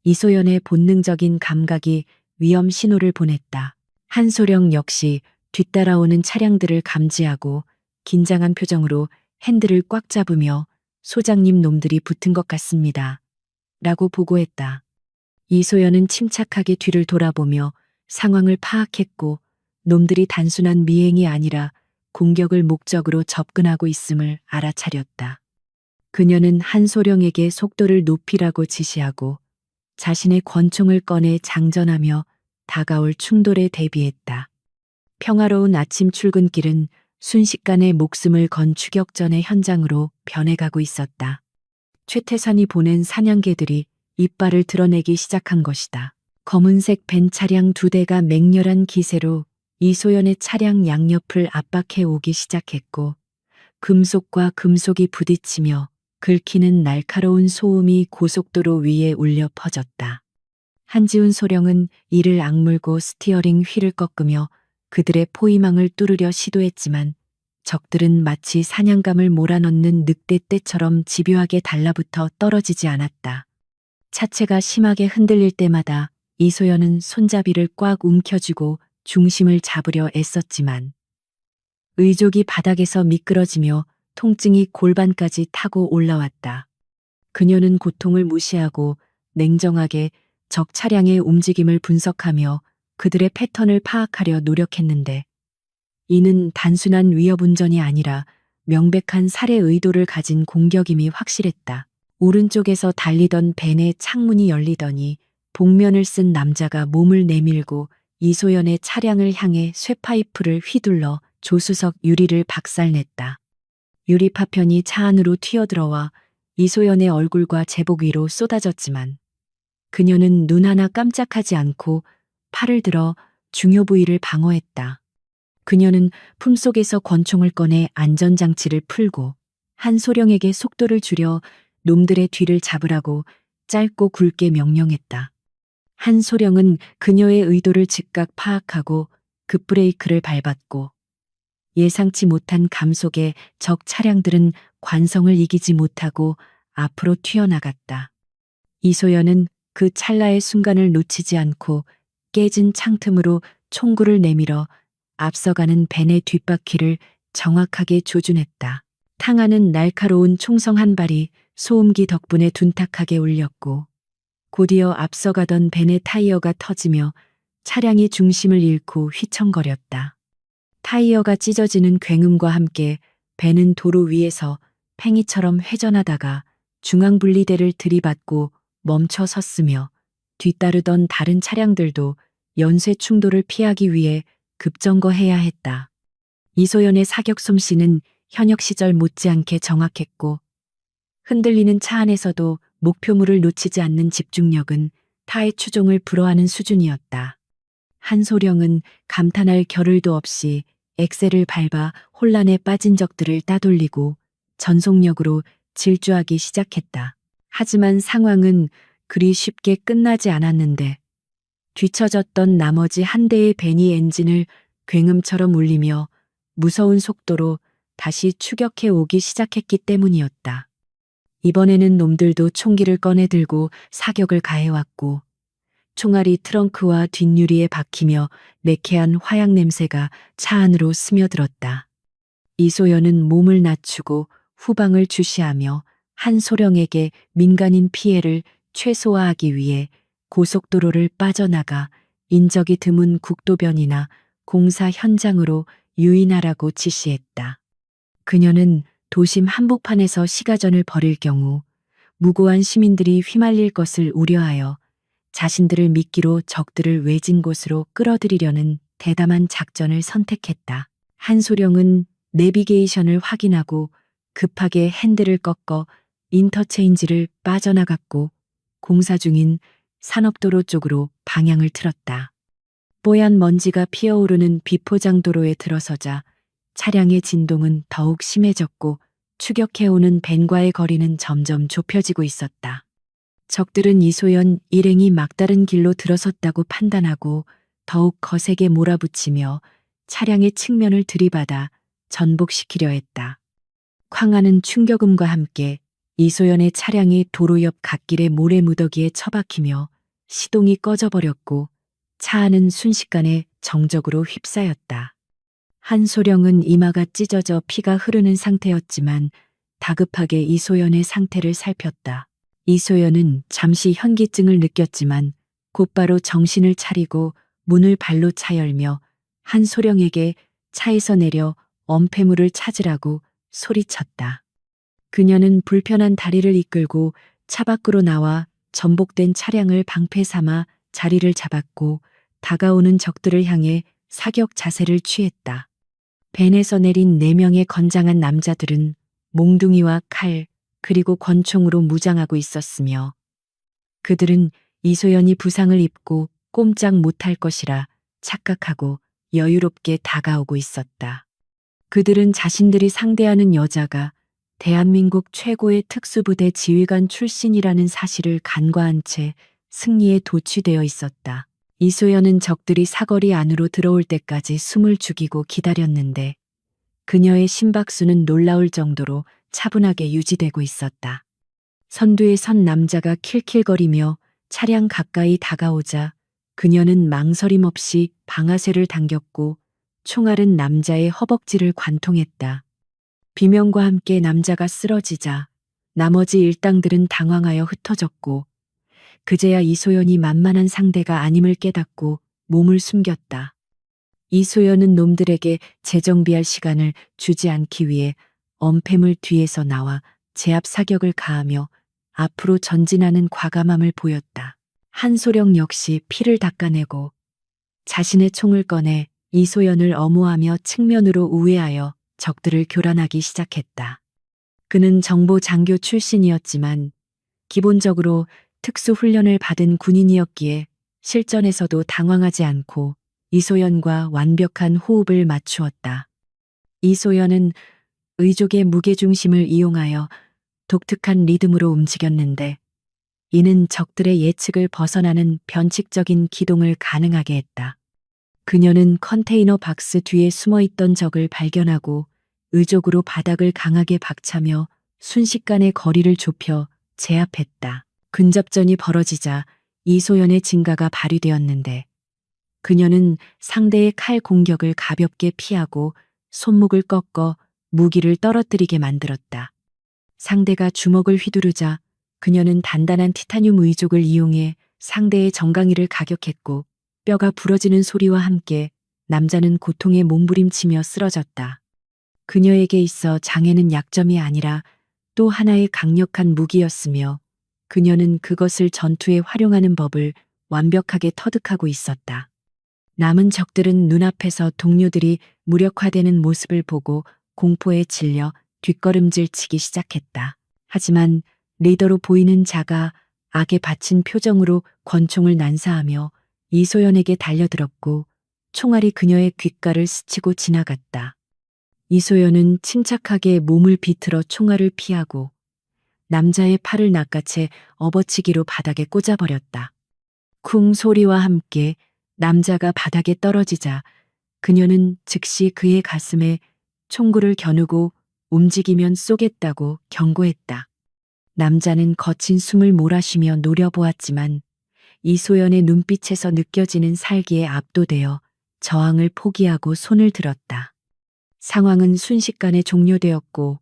이소연의 본능적인 감각이 위험 신호를 보냈다. 한소령 역시 뒤따라오는 차량들을 감지하고 긴장한 표정으로 핸들을 꽉 잡으며 소장님 놈들이 붙은 것 같습니다. 라고 보고했다. 이소연은 침착하게 뒤를 돌아보며 상황을 파악했고 놈들이 단순한 미행이 아니라 공격을 목적으로 접근하고 있음을 알아차렸다. 그녀는 한소령에게 속도를 높이라고 지시하고 자신의 권총을 꺼내 장전하며 다가올 충돌에 대비했다. 평화로운 아침 출근길은 순식간에 목숨을 건 추격전의 현장으로 변해가고 있었다. 최태선이 보낸 사냥개들이 이빨을 드러내기 시작한 것이다. 검은색 벤 차량 2대가 맹렬한 기세로 이소연의 차량 양옆을 압박해 오기 시작했고 금속과 금속이 부딪히며 긁히는 날카로운 소음이 고속도로 위에 울려 퍼졌다. 한지훈 소령은 이를 악물고 스티어링 휠을 꺾으며 그들의 포위망을 뚫으려 시도했지만 적들은 마치 사냥감을 몰아넣는 늑대 떼처럼 집요하게 달라붙어 떨어지지 않았다. 차체가 심하게 흔들릴 때마다 이소연은 손잡이를 꽉 움켜쥐고 중심을 잡으려 애썼지만 의족이 바닥에서 미끄러지며 통증이 골반까지 타고 올라왔다. 그녀는 고통을 무시하고 냉정하게 적 차량의 움직임을 분석하며 그들의 패턴을 파악하려 노력했는데 이는 단순한 위협 운전이 아니라 명백한 살해 의도를 가진 공격임이 확실했다. 오른쪽에서 달리던 벤의 창문이 열리더니 복면을 쓴 남자가 몸을 내밀고 이소연의 차량을 향해 쇠파이프를 휘둘러 조수석 유리를 박살냈다. 유리 파편이 차 안으로 튀어들어와 이소연의 얼굴과 제복 위로 쏟아졌지만 그녀는 눈 하나 깜짝하지 않고 팔을 들어 중요 부위를 방어했다. 그녀는 품속에서 권총을 꺼내 안전장치를 풀고 한소령에게 속도를 줄여 놈들의 뒤를 잡으라고 짧고 굵게 명령했다. 한소령은 그녀의 의도를 즉각 파악하고 급브레이크를 밟았고 예상치 못한 감속에 적 차량들은 관성을 이기지 못하고 앞으로 튀어나갔다. 이소연은 그 찰나의 순간을 놓치지 않고 깨진 창틈으로 총구를 내밀어 앞서가는 벤의 뒷바퀴를 정확하게 조준했다. 탕하는 날카로운 총성 한 발이 소음기 덕분에 둔탁하게 울렸고 곧이어 앞서가던 벤의 타이어가 터지며 차량이 중심을 잃고 휘청거렸다. 타이어가 찢어지는 굉음과 함께 벤은 도로 위에서 팽이처럼 회전하다가 중앙분리대를 들이받고 멈춰 섰으며 뒤따르던 다른 차량들도 연쇄 충돌을 피하기 위해 급정거해야 했다. 이소연의 사격 솜씨는 현역 시절 못지않게 정확했고 흔들리는 차 안에서도 목표물을 놓치지 않는 집중력은 타의 추종을 불허하는 수준이었다. 한소령은 감탄할 겨를도 없이 엑셀을 밟아 혼란에 빠진 적들을 따돌리고 전속력으로 질주하기 시작했다. 하지만 상황은 그리 쉽게 끝나지 않았는데 뒤처졌던 나머지 한 대의 베니 엔진을 굉음처럼 울리며 무서운 속도로 다시 추격해 오기 시작했기 때문이었다. 이번에는 놈들도 총기를 꺼내 들고 사격을 가해왔고 총알이 트렁크와 뒷유리에 박히며 매캐한 화약 냄새가 차 안으로 스며들었다. 이소연은 몸을 낮추고 후방을 주시하며 한소령에게 민간인 피해를 최소화하기 위해 고속도로를 빠져나가 인적이 드문 국도변이나 공사 현장으로 유인하라고 지시했다. 그녀는 도심 한복판에서 시가전을 벌일 경우 무고한 시민들이 휘말릴 것을 우려하여 자신들을 미끼로 적들을 외진 곳으로 끌어들이려는 대담한 작전을 선택했다. 한소령은 내비게이션을 확인하고 급하게 핸들을 꺾어 인터체인지를 빠져나갔고 공사 중인 산업도로 쪽으로 방향을 틀었다. 뽀얀 먼지가 피어오르는 비포장도로에 들어서자 차량의 진동은 더욱 심해졌고 추격해오는 벤과의 거리는 점점 좁혀지고 있었다. 적들은 이소연 일행이 막다른 길로 들어섰다고 판단하고 더욱 거세게 몰아붙이며 차량의 측면을 들이받아 전복시키려 했다. 쾅하는 충격음과 함께 이소연의 차량이 도로 옆 갓길의 모래무더기에 처박히며 시동이 꺼져버렸고 차 안은 순식간에 정적으로 휩싸였다. 한소령은 이마가 찢어져 피가 흐르는 상태였지만 다급하게 이소연의 상태를 살폈다. 이소연은 잠시 현기증을 느꼈지만 곧바로 정신을 차리고 문을 발로 차열며 한소령에게 차에서 내려 엄폐물을 찾으라고 소리쳤다. 그녀는 불편한 다리를 이끌고 차 밖으로 나와 전복된 차량을 방패 삼아 자리를 잡았고 다가오는 적들을 향해 사격 자세를 취했다. 벤에서 내린 4명의 건장한 남자들은 몽둥이와 칼 그리고 권총으로 무장하고 있었으며 그들은 이소연이 부상을 입고 꼼짝 못할 것이라 착각하고 여유롭게 다가오고 있었다. 그들은 자신들이 상대하는 여자가 대한민국 최고의 특수부대 지휘관 출신이라는 사실을 간과한 채 승리에 도취되어 있었다. 이소연은 적들이 사거리 안으로 들어올 때까지 숨을 죽이고 기다렸는데 그녀의 심박수는 놀라울 정도로 차분하게 유지되고 있었다. 선두에 선 남자가 킬킬거리며 차량 가까이 다가오자 그녀는 망설임 없이 방아쇠를 당겼고 총알은 남자의 허벅지를 관통했다. 비명과 함께 남자가 쓰러지자 나머지 일당들은 당황하여 흩어졌고 그제야 이소연이 만만한 상대가 아님을 깨닫고 몸을 숨겼다. 이소연은 놈들에게 재정비할 시간을 주지 않기 위해 엄폐물 뒤에서 나와 제압 사격을 가하며 앞으로 전진하는 과감함을 보였다. 한소령 역시 피를 닦아내고 자신의 총을 꺼내 이소연을 엄호하며 측면으로 우회하여 적들을 교란하기 시작했다. 그는 정보 장교 출신이었지만 기본적으로 특수훈련을 받은 군인이었기에 실전에서도 당황하지 않고 이소연과 완벽한 호흡을 맞추었다. 이소연은 의족의 무게중심을 이용하여 독특한 리듬으로 움직였는데 이는 적들의 예측을 벗어나는 변칙적인 기동을 가능하게 했다. 그녀는 컨테이너 박스 뒤에 숨어있던 적을 발견하고 의족으로 바닥을 강하게 박차며 순식간에 거리를 좁혀 제압했다. 근접전이 벌어지자 이소연의 진가가 발휘되었는데 그녀는 상대의 칼 공격을 가볍게 피하고 손목을 꺾어 무기를 떨어뜨리게 만들었다. 상대가 주먹을 휘두르자 그녀는 단단한 티타늄 의족을 이용해 상대의 정강이를 가격했고 뼈가 부러지는 소리와 함께 남자는 고통에 몸부림치며 쓰러졌다. 그녀에게 있어 장애는 약점이 아니라 또 하나의 강력한 무기였으며 그녀는 그것을 전투에 활용하는 법을 완벽하게 터득하고 있었다. 남은 적들은 눈앞에서 동료들이 무력화되는 모습을 보고 공포에 질려 뒷걸음질 치기 시작했다. 하지만 리더로 보이는 자가 악에 받친 표정으로 권총을 난사하며 이소연에게 달려들었고 총알이 그녀의 귓가를 스치고 지나갔다. 이소연은 침착하게 몸을 비틀어 총알을 피하고 남자의 팔을 낚아채 업어치기로 바닥에 꽂아버렸다. 쿵 소리와 함께 남자가 바닥에 떨어지자 그녀는 즉시 그의 가슴에 총구를 겨누고 움직이면 쏘겠다고 경고했다. 남자는 거친 숨을 몰아쉬며 노려보았지만 이소연의 눈빛에서 느껴지는 살기에 압도되어 저항을 포기하고 손을 들었다. 상황은 순식간에 종료되었고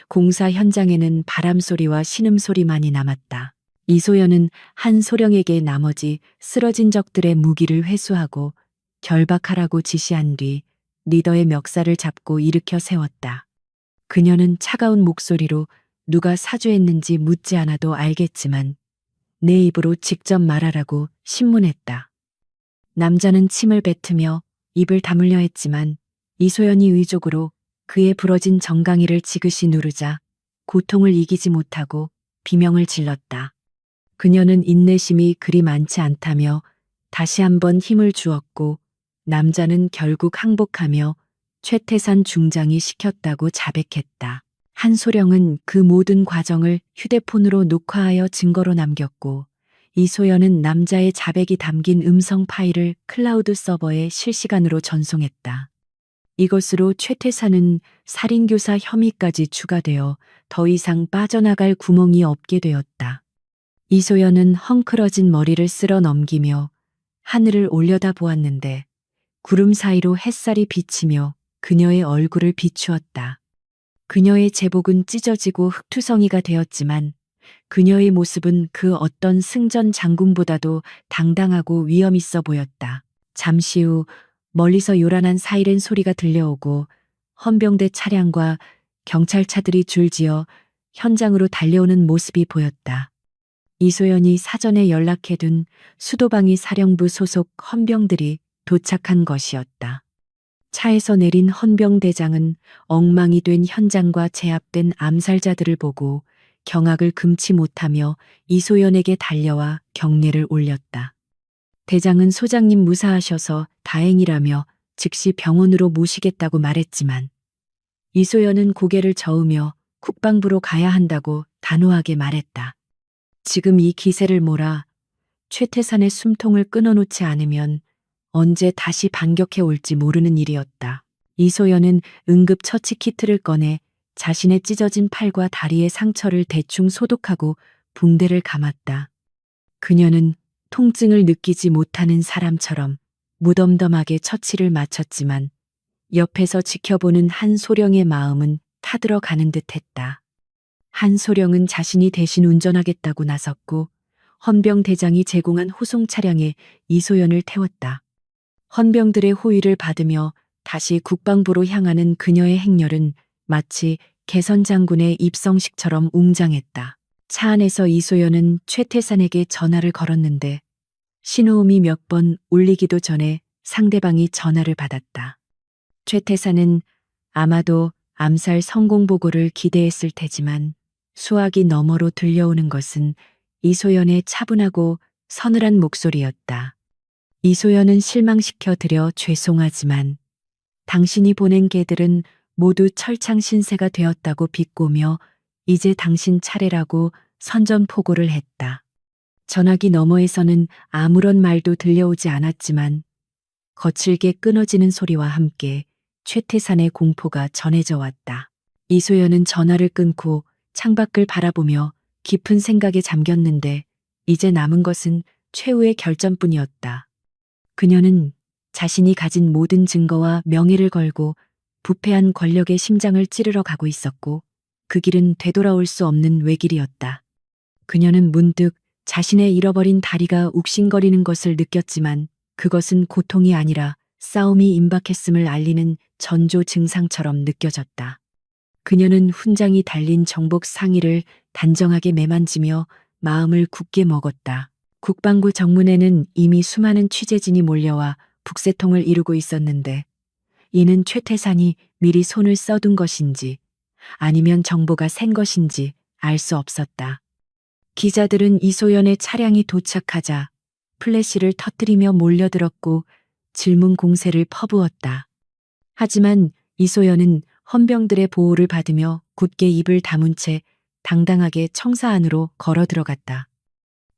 공사 현장에는 바람소리와 신음소리만이 남았다. 이소연은 한 소령에게 나머지 쓰러진 적들의 무기를 회수하고 결박하라고 지시한 뒤 리더의 멱살을 잡고 일으켜 세웠다. 그녀는 차가운 목소리로 누가 사주했는지 묻지 않아도 알겠지만 내 입으로 직접 말하라고 신문했다. 남자는 침을 뱉으며 입을 다물려 했지만 이소연이 의족으로 그의 부러진 정강이를 지그시 누르자 고통을 이기지 못하고 비명을 질렀다. 그녀는 인내심이 그리 많지 않다며 다시 한번 힘을 주었고 남자는 결국 항복하며 최태산 중장이 시켰다고 자백했다. 한소령은 그 모든 과정을 휴대폰으로 녹화하여 증거로 남겼고 이소연은 남자의 자백이 담긴 음성 파일을 클라우드 서버에 실시간으로 전송했다. 이것으로 최태산은 살인교사 혐의까지 추가되어 더 이상 빠져나갈 구멍이 없게 되었다. 이소연은 헝클어진 머리를 쓸어 넘기며 하늘을 올려다보았는데 구름 사이로 햇살이 비치며 그녀의 얼굴을 비추었다. 그녀의 제복은 찢어지고 흙투성이가 되었지만 그녀의 모습은 그 어떤 승전 장군보다도 당당하고 위험 있어 보였다. 잠시 후 멀리서 요란한 사이렌 소리가 들려오고 헌병대 차량과 경찰차들이 줄지어 현장으로 달려오는 모습이 보였다. 이소연이 사전에 연락해둔 수도방위 사령부 소속 헌병들이 도착한 것이었다. 차에서 내린 헌병대장은 엉망이 된 현장과 제압된 암살자들을 보고 경악을 금치 못하며 이소연에게 달려와 경례를 올렸다. 대장은 소장님 무사하셔서 다행이라며 즉시 병원으로 모시겠다고 말했지만 이소연은 고개를 저으며 국방부로 가야 한다고 단호하게 말했다. 지금 이 기세를 몰아 최태산의 숨통을 끊어놓지 않으면 언제 다시 반격해 올지 모르는 일이었다. 이소연은 응급처치 키트를 꺼내 자신의 찢어진 팔과 다리의 상처를 대충 소독하고 붕대를 감았다. 그녀는 통증을 느끼지 못하는 사람처럼 무덤덤하게 처치를 마쳤지만 옆에서 지켜보는 한소령의 마음은 타들어가는 듯했다. 한소령은 자신이 대신 운전하겠다고 나섰고 헌병대장이 제공한 호송 차량에 이소연을 태웠다. 헌병들의 호의를 받으며 다시 국방부로 향하는 그녀의 행렬은 마치 개선장군의 입성식처럼 웅장했다. 차 안에서 이소연은 최태산에게 전화를 걸었는데 신호음이 몇 번 울리기도 전에 상대방이 전화를 받았다. 최태산은 아마도 암살 성공 보고를 기대했을 테지만 수화기 너머로 들려오는 것은 이소연의 차분하고 서늘한 목소리였다. 이소연은 실망시켜 드려 죄송하지만 당신이 보낸 개들은 모두 철창 신세가 되었다고 비꼬며 이제 당신 차례라고 선전포고를 했다. 전화기 너머에서는 아무런 말도 들려오지 않았지만 거칠게 끊어지는 소리와 함께 최태산의 공포가 전해져 왔다. 이소연은 전화를 끊고 창밖을 바라보며 깊은 생각에 잠겼는데 이제 남은 것은 최후의 결전뿐이었다. 그녀는 자신이 가진 모든 증거와 명예를 걸고 부패한 권력의 심장을 찌르러 가고 있었고 그 길은 되돌아올 수 없는 외길이었다. 그녀는 문득 자신의 잃어버린 다리가 욱신거리는 것을 느꼈지만 그것은 고통이 아니라 싸움이 임박했음을 알리는 전조 증상처럼 느껴졌다. 그녀는 훈장이 달린 정복 상의를 단정하게 매만지며 마음을 굳게 먹었다. 국방부 정문에는 이미 수많은 취재진이 몰려와 북새통을 이루고 있었는데 이는 최태산이 미리 손을 써둔 것인지 아니면 정보가 샌 것인지 알 수 없었다. 기자들은 이소연의 차량이 도착하자 플래시를 터뜨리며 몰려들었고 질문 공세를 퍼부었다. 하지만 이소연은 헌병들의 보호를 받으며 굳게 입을 다문 채 당당하게 청사 안으로 걸어 들어갔다.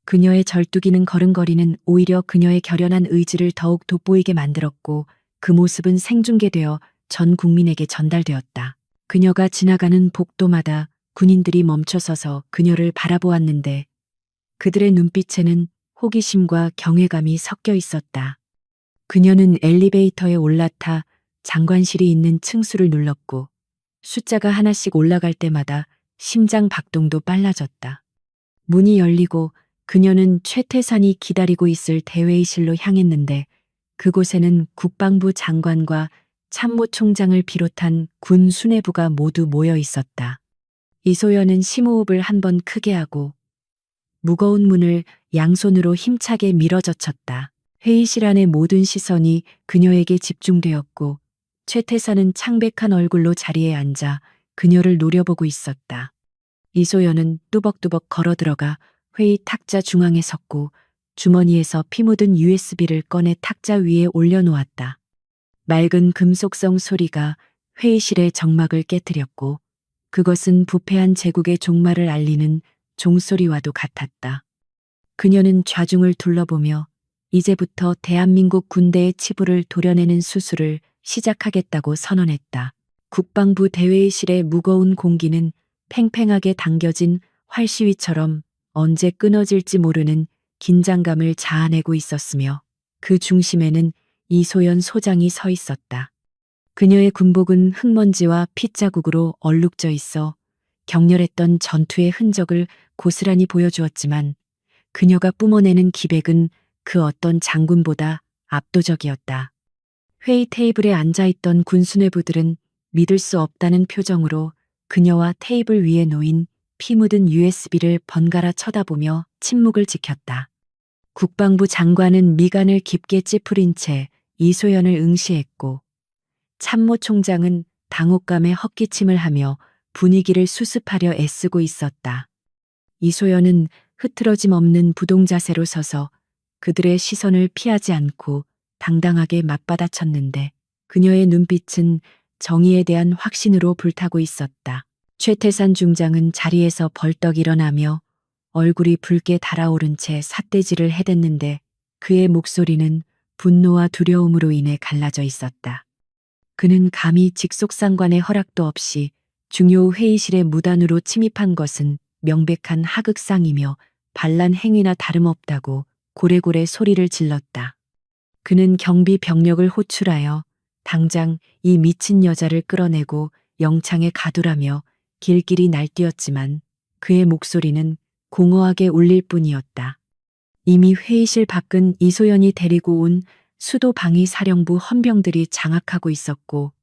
그녀의 절뚝이는 걸음걸이는 오히려 그녀의 결연한 의지를 더욱 돋보이게 만들었고 그 모습은 생중계되어 전 국민에게 전달되었다. 그녀가 지나가는 복도마다 군인들이 멈춰서서 그녀를 바라보았는데 그들의 눈빛에는 호기심과 경외감이 섞여 있었다. 그녀는 엘리베이터에 올라타 장관실이 있는 층수를 눌렀고 숫자가 하나씩 올라갈 때마다 심장 박동도 빨라졌다. 문이 열리고 그녀는 최태산이 기다리고 있을 대회의실로 향했는데 그곳에는 국방부 장관과 참모총장을 비롯한 군 수뇌부가 모두 모여 있었다. 이소연은 심호흡을 한번 크게 하고 무거운 문을 양손으로 힘차게 밀어젖혔다. 회의실 안의 모든 시선이 그녀에게 집중되었고 최태산은 창백한 얼굴로 자리에 앉아 그녀를 노려보고 있었다. 이소연은 뚜벅뚜벅 걸어 들어가 회의 탁자 중앙에 섰고 주머니에서 피 묻은 USB를 꺼내 탁자 위에 올려놓았다. 맑은 금속성 소리가 회의실의 정막을 깨뜨렸고 그것은 부패한 제국의 종말을 알리는 종소리와도 같았다. 그녀는 좌중을 둘러보며 이제부터 대한민국 군대의 치부를 도려내는 수술을 시작하겠다고 선언했다. 국방부 대회의실의 무거운 공기는 팽팽하게 당겨진 활시위처럼 언제 끊어질지 모르는 긴장감을 자아내고 있었으며 그 중심에는 이소연 소장이 서 있었다. 그녀의 군복은 흙먼지와 핏자국으로 얼룩져 있어 격렬했던 전투의 흔적을 고스란히 보여주었지만 그녀가 뿜어내는 기백은 그 어떤 장군보다 압도적이었다. 회의 테이블에 앉아있던 군수뇌부들은 믿을 수 없다는 표정으로 그녀와 테이블 위에 놓인 피 묻은 USB를 번갈아 쳐다보며 침묵을 지켰다. 국방부 장관은 미간을 깊게 찌푸린 채 이소연을 응시했고 참모총장은 당혹감에 헛기침을 하며 분위기를 수습하려 애쓰고 있었다. 이소연은 흐트러짐 없는 부동자세로 서서 그들의 시선을 피하지 않고 당당하게 맞받아쳤는데 그녀의 눈빛은 정의에 대한 확신으로 불타고 있었다. 최태산 중장은 자리에서 벌떡 일어나며 얼굴이 붉게 달아오른 채 삿대질을 해댔는데 그의 목소리는 분노와 두려움으로 인해 갈라져 있었다. 그는 감히 직속상관의 허락도 없이 중요 회의실에 무단으로 침입한 것은 명백한 하극상이며 반란 행위나 다름없다고 고래고래 소리를 질렀다. 그는 경비 병력을 호출하여 당장 이 미친 여자를 끌어내고 영창에 가두라며 길길이 날뛰었지만 그의 목소리는 공허하게 울릴 뿐이었다. 이미 회의실 밖은 이소연이 데리고 온 수도방위사령부 헌병들이 장악하고 있었고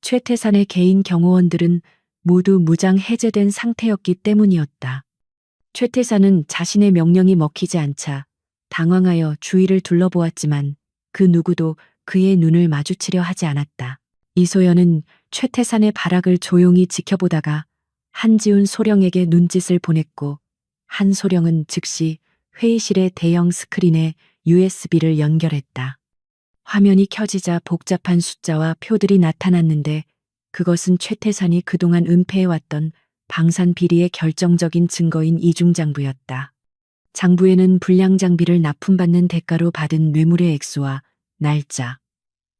최태산의 개인 경호원들은 모두 무장 해제된 상태였기 때문이었다. 최태산은 자신의 명령이 먹히지 않자 당황하여 주위를 둘러보았지만 그 누구도 그의 눈을 마주치려 하지 않았다. 이소연은 최태산의 발악을 조용히 지켜보다가 한지훈 소령에게 눈짓을 보냈고 한 소령은 즉시 회의실의 대형 스크린에 USB를 연결했다. 화면이 켜지자 복잡한 숫자와 표들이 나타났는데 그것은 최태산이 그동안 은폐해왔던 방산 비리의 결정적인 증거인 이중장부였다. 장부에는 불량 장비를 납품받는 대가로 받은 뇌물의 액수와 날짜,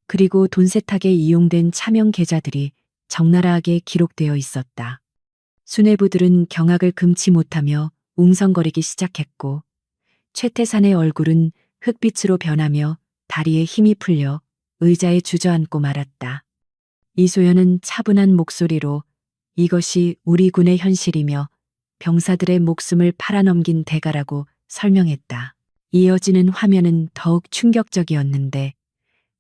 그리고 돈 세탁에 이용된 차명 계좌들이 적나라하게 기록되어 있었다. 수뇌부들은 경악을 금치 못하며 웅성거리기 시작했고 최태산의 얼굴은 흑빛으로 변하며 다리에 힘이 풀려 의자에 주저앉고 말았다. 이소연은 차분한 목소리로 이것이 우리 군의 현실이며 병사들의 목숨을 팔아넘긴 대가라고 설명했다. 이어지는 화면은 더욱 충격적이었는데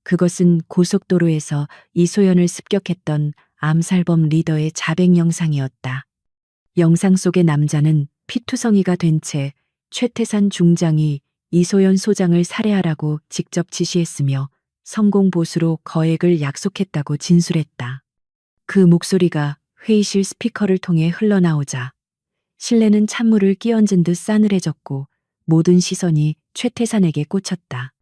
그것은 고속도로에서 이소연을 습격했던 암살범 리더의 자백 영상이었다. 영상 속의 남자는 피투성이가 된 채 최태산 중장이 이소연 소장을 살해하라고 직접 지시했으며 성공 보수로 거액을 약속했다고 진술했다. 그 목소리가 회의실 스피커를 통해 흘러나오자 실내는 찬물을 끼얹은 듯 싸늘해졌고 모든 시선이 최태산에게 꽂혔다.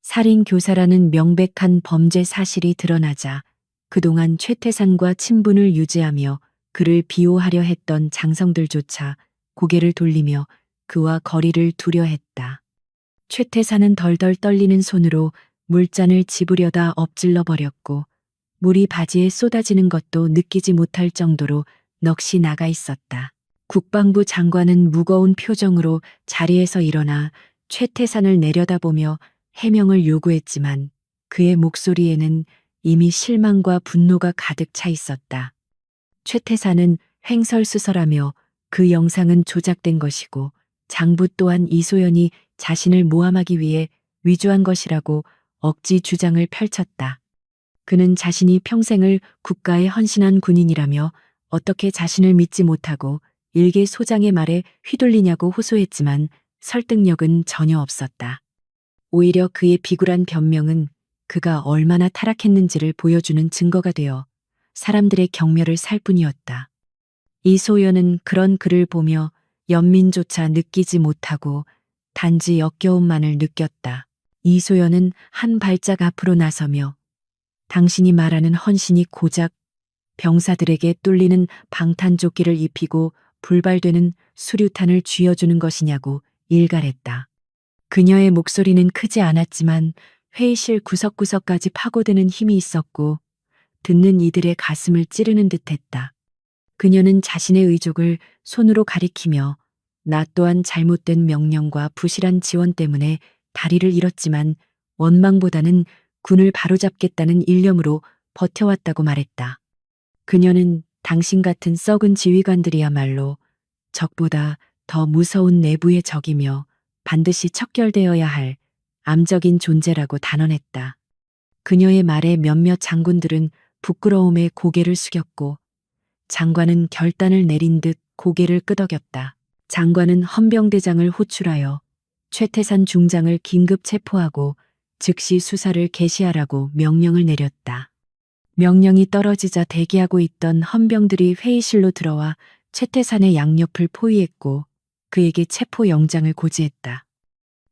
살인 교사라는 명백한 범죄 사실이 드러나자 그동안 최태산과 친분을 유지하며 그를 비호하려 했던 장성들조차 고개를 돌리며 그와 거리를 두려 했다. 최태산은 덜덜 떨리는 손으로 물잔을 집으려다 엎질러 버렸고 물이 바지에 쏟아지는 것도 느끼지 못할 정도로 넋이 나가 있었다. 국방부 장관은 무거운 표정으로 자리에서 일어나 최태산을 내려다보며 해명을 요구했지만 그의 목소리에는 이미 실망과 분노가 가득 차 있었다. 최태산은 횡설수설하며 그 영상은 조작된 것이고 장부 또한 이소연이 자신을 모함하기 위해 위조한 것이라고 억지 주장을 펼쳤다. 그는 자신이 평생을 국가에 헌신한 군인이라며 어떻게 자신을 믿지 못하고 일개 소장의 말에 휘둘리냐고 호소했지만 설득력은 전혀 없었다. 오히려 그의 비굴한 변명은 그가 얼마나 타락했는지를 보여주는 증거가 되어 사람들의 경멸을 살 뿐이었다. 이소연은 그런 그를 보며 연민조차 느끼지 못하고 단지 역겨움만을 느꼈다. 이소연은 한 발짝 앞으로 나서며 당신이 말하는 헌신이 고작 병사들에게 뚫리는 방탄조끼를 입히고 불발되는 수류탄을 쥐어주는 것이냐고 일갈했다. 그녀의 목소리는 크지 않았지만 회의실 구석구석까지 파고드는 힘이 있었고 듣는 이들의 가슴을 찌르는 듯했다. 그녀는 자신의 의족을 손으로 가리키며 나 또한 잘못된 명령과 부실한 지원 때문에 다리를 잃었지만 원망보다는 군을 바로잡겠다는 일념으로 버텨왔다고 말했다. 그녀는 당신 같은 썩은 지휘관들이야말로 적보다 더 무서운 내부의 적이며 반드시 척결되어야 할 암적인 존재라고 단언했다. 그녀의 말에 몇몇 장군들은 부끄러움에 고개를 숙였고 장관은 결단을 내린 듯 고개를 끄덕였다. 장관은 헌병대장을 호출하여 최태산 중장을 긴급 체포하고 즉시 수사를 개시하라고 명령을 내렸다. 명령이 떨어지자 대기하고 있던 헌병들이 회의실로 들어와 최태산의 양옆을 포위했고 그에게 체포 영장을 고지했다.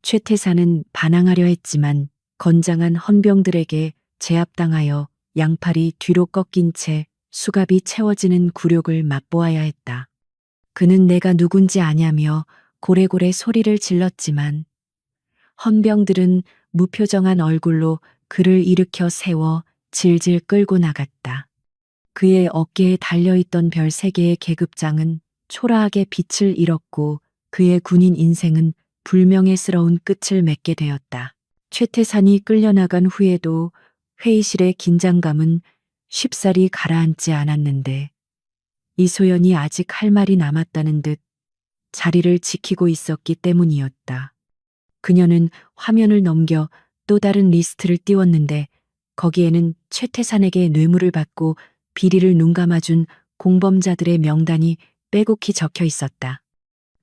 최태산은 반항하려 했지만 건장한 헌병들에게 제압당하여 양팔이 뒤로 꺾인 채 수갑이 채워지는 굴욕을 맛보아야 했다. 그는 내가 누군지 아냐며 고래고래 소리를 질렀지만 헌병들은 무표정한 얼굴로 그를 일으켜 세워 질질 끌고 나갔다. 그의 어깨에 달려있던 별 3개의 계급장은 초라하게 빛을 잃었고 그의 군인 인생은 불명예스러운 끝을 맺게 되었다. 최태산이 끌려나간 후에도 회의실의 긴장감은 쉽사리 가라앉지 않았는데 이소연이 아직 할 말이 남았다는 듯 자리를 지키고 있었기 때문이었다. 그녀는 화면을 넘겨 또 다른 리스트를 띄웠는데 거기에는 최태산에게 뇌물을 받고 비리를 눈감아준 공범자들의 명단이 빼곡히 적혀 있었다.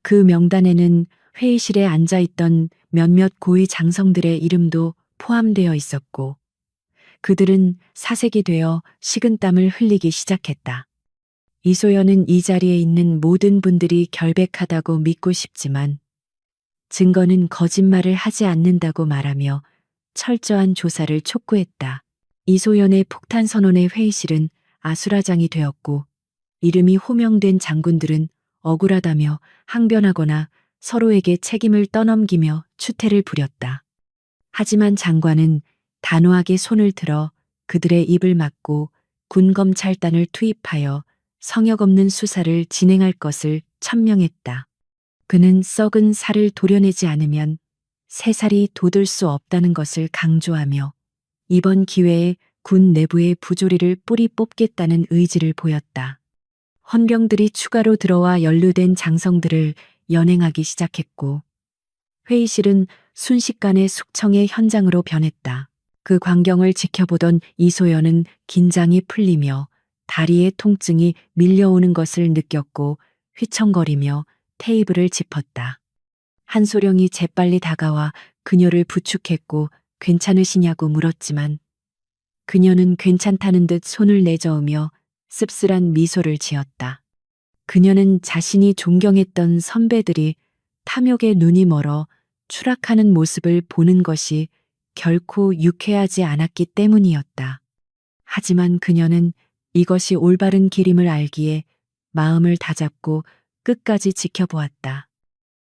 그 명단에는 회의실에 앉아있던 몇몇 고위 장성들의 이름도 포함되어 있었고 그들은 사색이 되어 식은땀을 흘리기 시작했다. 이소연은 이 자리에 있는 모든 분들이 결백하다고 믿고 싶지만 증거는 거짓말을 하지 않는다고 말하며 철저한 조사를 촉구했다. 이소연의 폭탄 선언의 회의실은 아수라장이 되었고 이름이 호명된 장군들은 억울하다며 항변하거나 서로에게 책임을 떠넘기며 추태를 부렸다. 하지만 장관은 단호하게 손을 들어 그들의 입을 막고 군검찰단을 투입하여 성역 없는 수사를 진행할 것을 천명했다. 그는 썩은 살을 도려내지 않으면 새살이 돋을 수 없다는 것을 강조하며 이번 기회에 군 내부의 부조리를 뿌리 뽑겠다는 의지를 보였다. 헌병들이 추가로 들어와 연루된 장성들을 연행하기 시작했고 회의실은 순식간에 숙청의 현장으로 변했다. 그 광경을 지켜보던 이소연은 긴장이 풀리며 다리의 통증이 밀려오는 것을 느꼈고 휘청거리며 테이블을 짚었다. 한소령이 재빨리 다가와 그녀를 부축했고 괜찮으시냐고 물었지만 그녀는 괜찮다는 듯 손을 내저으며 씁쓸한 미소를 지었다. 그녀는 자신이 존경했던 선배들이 탐욕에 눈이 멀어 추락하는 모습을 보는 것이 결코 유쾌하지 않았기 때문이었다. 하지만 그녀는 이것이 올바른 길임을 알기에 마음을 다잡고 끝까지 지켜보았다.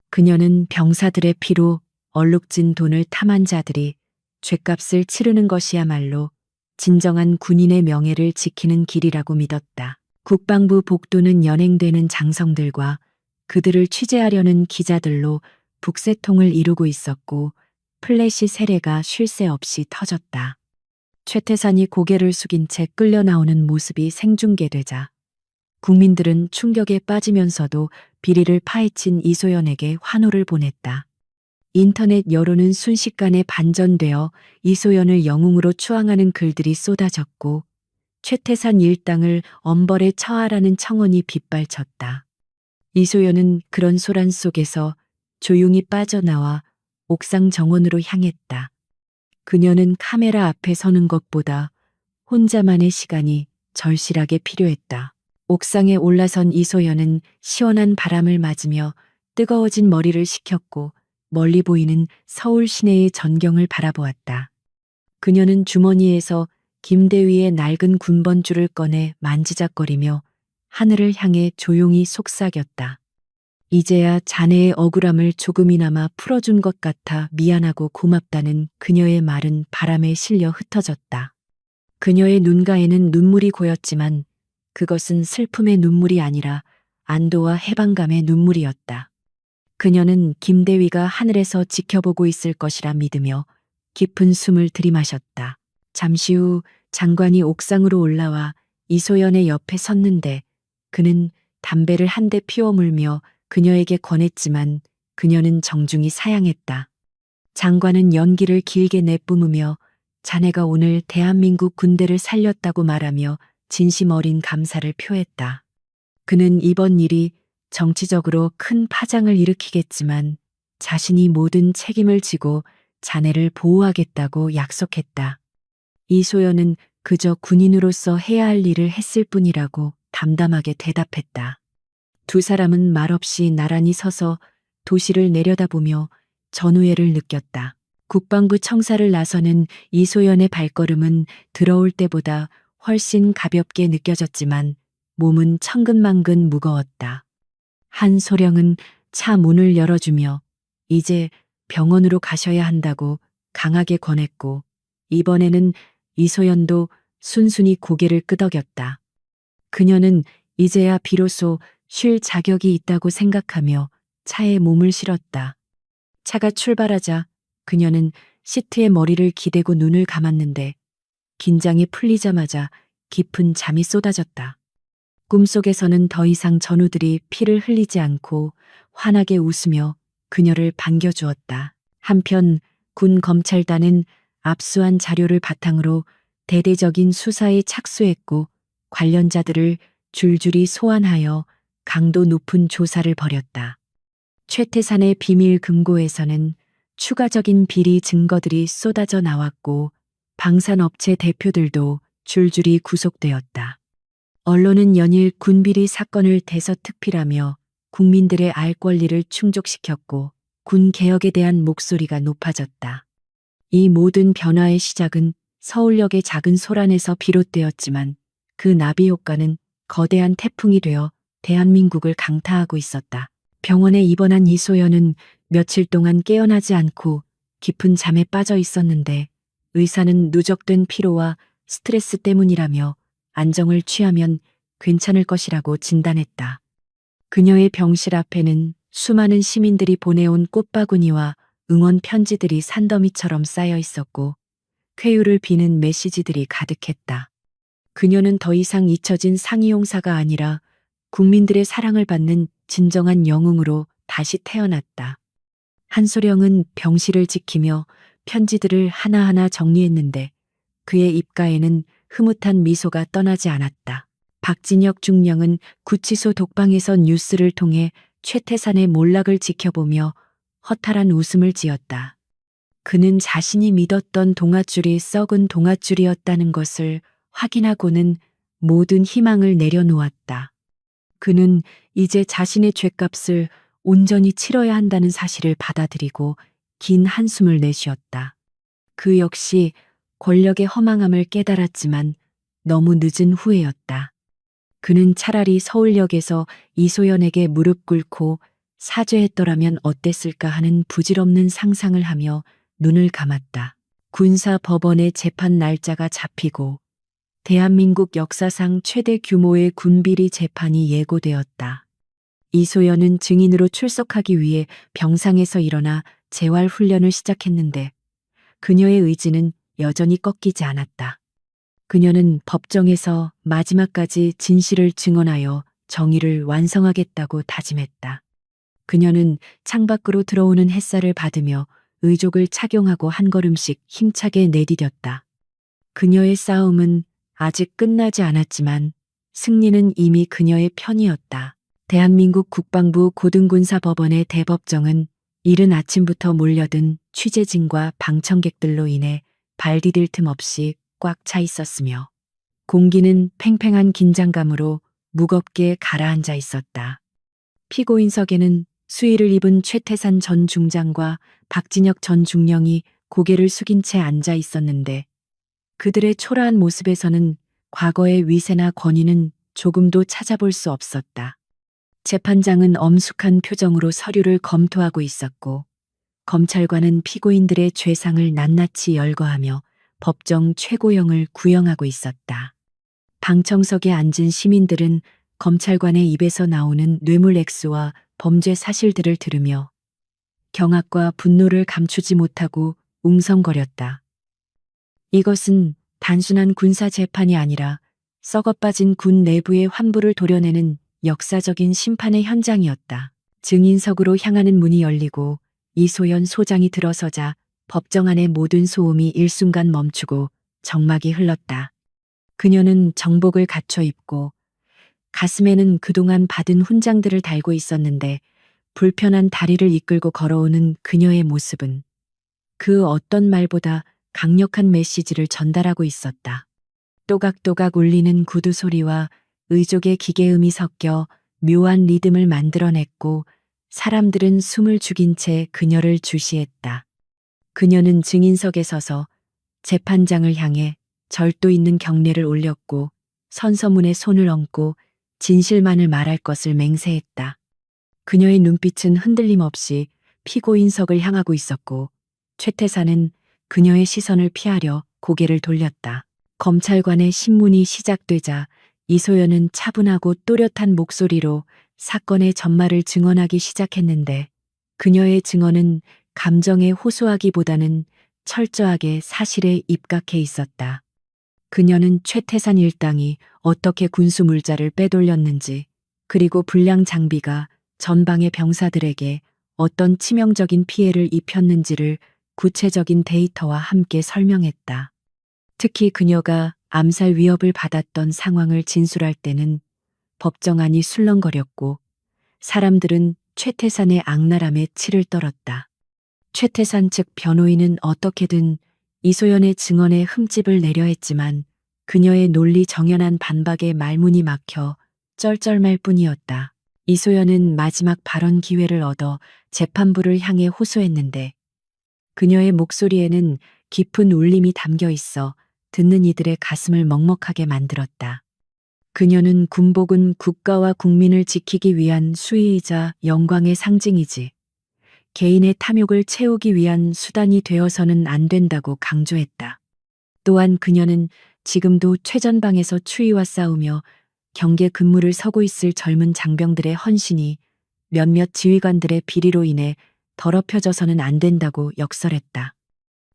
그녀는 병사들의 피로 얼룩진 돈을 탐한 자들이 죗값을 치르는 것이야말로 진정한 군인의 명예를 지키는 길이라고 믿었다. 국방부 복도는 연행되는 장성들과 그들을 취재하려는 기자들로 북새통을 이루고 있었고 플래시 세례가 쉴 새 없이 터졌다. 최태산이 고개를 숙인 채 끌려 나오는 모습이 생중계되자 국민들은 충격에 빠지면서도 비리를 파헤친 이소연에게 환호를 보냈다. 인터넷 여론은 순식간에 반전되어 이소연을 영웅으로 추앙하는 글들이 쏟아졌고 최태산 일당을 엄벌에 처하라는 청원이 빗발쳤다. 이소연은 그런 소란 속에서 조용히 빠져나와 옥상 정원으로 향했다. 그녀는 카메라 앞에 서는 것보다 혼자만의 시간이 절실하게 필요했다. 옥상에 올라선 이소연은 시원한 바람을 맞으며 뜨거워진 머리를 식혔고 멀리 보이는 서울 시내의 전경을 바라보았다. 그녀는 주머니에서 김대위의 낡은 군번줄을 꺼내 만지작거리며 하늘을 향해 조용히 속삭였다. 이제야 자네의 억울함을 조금이나마 풀어준 것 같아 미안하고 고맙다는 그녀의 말은 바람에 실려 흩어졌다. 그녀의 눈가에는 눈물이 고였지만 그것은 슬픔의 눈물이 아니라 안도와 해방감의 눈물이었다. 그녀는 김대위가 하늘에서 지켜보고 있을 것이라 믿으며 깊은 숨을 들이마셨다. 잠시 후 장관이 옥상으로 올라와 이소연의 옆에 섰는데 그는 담배를 한 대 피워 물며 그녀에게 권했지만 그녀는 정중히 사양했다. 장관은 연기를 길게 내뿜으며 자네가 오늘 대한민국 군대를 살렸다고 말하며 진심 어린 감사를 표했다. 그는 이번 일이 정치적으로 큰 파장을 일으키겠지만 자신이 모든 책임을 지고 자네를 보호하겠다고 약속했다. 이소연은 그저 군인으로서 해야 할 일을 했을 뿐이라고 담담하게 대답했다. 두 사람은 말없이 나란히 서서 도시를 내려다보며 전우회를 느꼈다. 국방부 청사를 나서는 이소연의 발걸음은 들어올 때보다 훨씬 가볍게 느껴졌지만 몸은 천근만근 무거웠다. 한소령은 차 문을 열어주며 이제 병원으로 가셔야 한다고 강하게 권했고 이번에는 이소연도 순순히 고개를 끄덕였다. 그녀는 이제야 비로소 쉴 자격이 있다고 생각하며 차에 몸을 실었다. 차가 출발하자 그녀는 시트에 머리를 기대고 눈을 감았는데 긴장이 풀리자마자 깊은 잠이 쏟아졌다. 꿈속에서는 더 이상 전우들이 피를 흘리지 않고 환하게 웃으며 그녀를 반겨주었다. 한편 군 검찰단은 압수한 자료를 바탕으로 대대적인 수사에 착수했고 관련자들을 줄줄이 소환하여 강도 높은 조사를 벌였다. 최태산의 비밀 금고에서는 추가적인 비리 증거들이 쏟아져 나왔고 방산업체 대표들도 줄줄이 구속되었다. 언론은 연일 군비리 사건을 대서특필하며 국민들의 알 권리를 충족시켰고 군 개혁에 대한 목소리가 높아졌다. 이 모든 변화의 시작은 서울역의 작은 소란에서 비롯되었지만 그 나비 효과는 거대한 태풍이 되어 대한민국을 강타하고 있었다. 병원에 입원한 이소연은 며칠 동안 깨어나지 않고 깊은 잠에 빠져 있었는데 의사는 누적된 피로와 스트레스 때문이라며 안정을 취하면 괜찮을 것이라고 진단했다. 그녀의 병실 앞에는 수많은 시민들이 보내온 꽃바구니와 응원 편지들이 산더미처럼 쌓여 있었고 쾌유를 비는 메시지들이 가득했다. 그녀는 더 이상 잊혀진 상이용사가 아니라 국민들의 사랑을 받는 진정한 영웅으로 다시 태어났다. 한소령은 병실을 지키며 편지들을 하나하나 정리했는데 그의 입가에는 흐뭇한 미소가 떠나지 않았다. 박진혁 중령은 구치소 독방에서 뉴스를 통해 최태산의 몰락을 지켜보며 허탈한 웃음을 지었다. 그는 자신이 믿었던 동아줄이 썩은 동아줄이었다는 것을 확인하고는 모든 희망을 내려놓았다. 그는 이제 자신의 죗값을 온전히 치러야 한다는 사실을 받아들이고 긴 한숨을 내쉬었다. 그 역시 권력의 허망함을 깨달았지만 너무 늦은 후에였다. 그는 차라리 서울역에서 이소연에게 무릎 꿇고 사죄했더라면 어땠을까 하는 부질없는 상상을 하며 눈을 감았다. 군사법원의 재판 날짜가 잡히고 대한민국 역사상 최대 규모의 군비리 재판이 예고되었다. 이소연은 증인으로 출석하기 위해 병상에서 일어나 재활 훈련을 시작했는데 그녀의 의지는 여전히 꺾이지 않았다. 그녀는 법정에서 마지막까지 진실을 증언하여 정의를 완성하겠다고 다짐했다. 그녀는 창밖으로 들어오는 햇살을 받으며 의족을 착용하고 한 걸음씩 힘차게 내디뎠다. 그녀의 싸움은 아직 끝나지 않았지만 승리는 이미 그녀의 편이었다. 대한민국 국방부 고등군사법원의 대법정은 이른 아침부터 몰려든 취재진과 방청객들로 인해 발 디딜 틈 없이 꽉 차 있었으며 공기는 팽팽한 긴장감으로 무겁게 가라앉아 있었다. 피고인석에는 수의를 입은 최태산 전 중장과 박진혁 전 중령이 고개를 숙인 채 앉아 있었는데 그들의 초라한 모습에서는 과거의 위세나 권위는 조금도 찾아볼 수 없었다. 재판장은 엄숙한 표정으로 서류를 검토하고 있었고 검찰관은 피고인들의 죄상을 낱낱이 열거하며 법정 최고형을 구형하고 있었다. 방청석에 앉은 시민들은 검찰관의 입에서 나오는 뇌물 액수와 범죄 사실들을 들으며 경악과 분노를 감추지 못하고 웅성거렸다. 이것은 단순한 군사 재판이 아니라 썩어빠진 군 내부의 환부를 도려내는 역사적인 심판의 현장이었다. 증인석으로 향하는 문이 열리고 이소연 소장이 들어서자 법정 안의 모든 소음이 일순간 멈추고 정막이 흘렀다. 그녀는 정복을 갖춰 입고 가슴에는 그동안 받은 훈장들을 달고 있었는데 불편한 다리를 이끌고 걸어오는 그녀의 모습은 그 어떤 말보다 강력한 메시지를 전달하고 있었다. 또각또각 울리는 구두 소리와 의족의 기계음이 섞여 묘한 리듬을 만들어냈고 사람들은 숨을 죽인 채 그녀를 주시했다. 그녀는 증인석에 서서 재판장을 향해 절도 있는 경례를 올렸고 선서문에 손을 얹고 진실만을 말할 것을 맹세했다. 그녀의 눈빛은 흔들림 없이 피고인석을 향하고 있었고 최태사는 그녀의 시선을 피하려 고개를 돌렸다. 검찰관의 신문이 시작되자 이소연은 차분하고 또렷한 목소리로 사건의 전말을 증언하기 시작했는데 그녀의 증언은 감정에 호소하기보다는 철저하게 사실에 입각해 있었다. 그녀는 최태산 일당이 어떻게 군수 물자를 빼돌렸는지 그리고 불량 장비가 전방의 병사들에게 어떤 치명적인 피해를 입혔는지를 구체적인 데이터와 함께 설명했다. 특히 그녀가 암살 위협을 받았던 상황을 진술할 때는 법정 안이 술렁거렸고 사람들은 최태산의 악랄함에 치를 떨었다. 최태산 측 변호인은 어떻게든 이소연의 증언에 흠집을 내려 했지만 그녀의 논리 정연한 반박에 말문이 막혀 쩔쩔말 뿐이었다. 이소연은 마지막 발언 기회를 얻어 재판부를 향해 호소했는데 그녀의 목소리에는 깊은 울림이 담겨 있어 듣는 이들의 가슴을 먹먹하게 만들었다. 그녀는 군복은 국가와 국민을 지키기 위한 수의이자 영광의 상징이지 개인의 탐욕을 채우기 위한 수단이 되어서는 안 된다고 강조했다. 또한 그녀는 지금도 최전방에서 추위와 싸우며 경계 근무를 서고 있을 젊은 장병들의 헌신이 몇몇 지휘관들의 비리로 인해 더럽혀져서는 안 된다고 역설했다.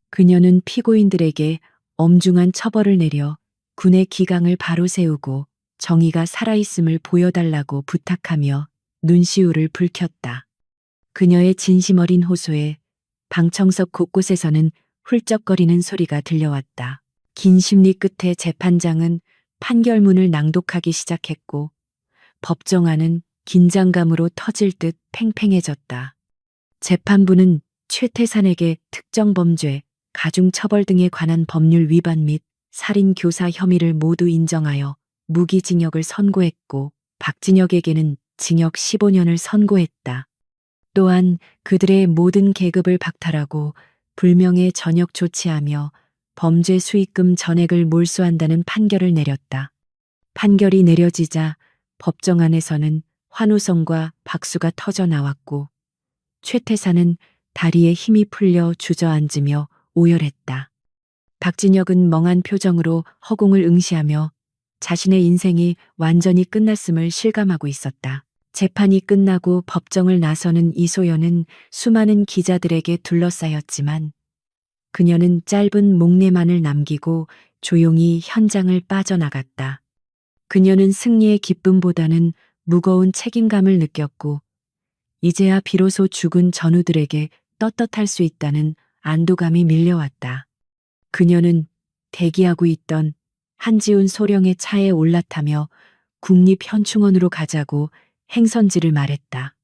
그녀는 피고인들에게 엄중한 처벌을 내려 군의 기강을 바로 세우고 정의가 살아있음을 보여달라고 부탁하며 눈시울을 붉혔다. 그녀의 진심 어린 호소에 방청석 곳곳에서는 훌쩍거리는 소리가 들려왔다. 긴 심리 끝에 재판장은 판결문을 낭독하기 시작했고 법정 안은 긴장감으로 터질 듯 팽팽해졌다. 재판부는 최태산에게 특정 범죄, 가중처벌 등에 관한 법률 위반 및 살인 교사 혐의를 모두 인정하여 무기징역을 선고했고 박진혁에게는 징역 15년을 선고했다. 또한 그들의 모든 계급을 박탈하고 불명예 전역 조치하며 범죄 수익금 전액을 몰수한다는 판결을 내렸다. 판결이 내려지자 법정 안에서는 환호성과 박수가 터져 나왔고 최태산은 다리에 힘이 풀려 주저앉으며 오열했다. 박진혁은 멍한 표정으로 허공을 응시하며 자신의 인생이 완전히 끝났음을 실감하고 있었다. 재판이 끝나고 법정을 나서는 이소연은 수많은 기자들에게 둘러싸였지만 그녀는 짧은 목례만을 남기고 조용히 현장을 빠져나갔다. 그녀는 승리의 기쁨보다는 무거운 책임감을 느꼈고 이제야 비로소 죽은 전우들에게 떳떳할 수 있다는 안도감이 밀려왔다. 그녀는 대기하고 있던 한지훈 소령의 차에 올라타며 국립현충원으로 가자고 행선지를 말했다.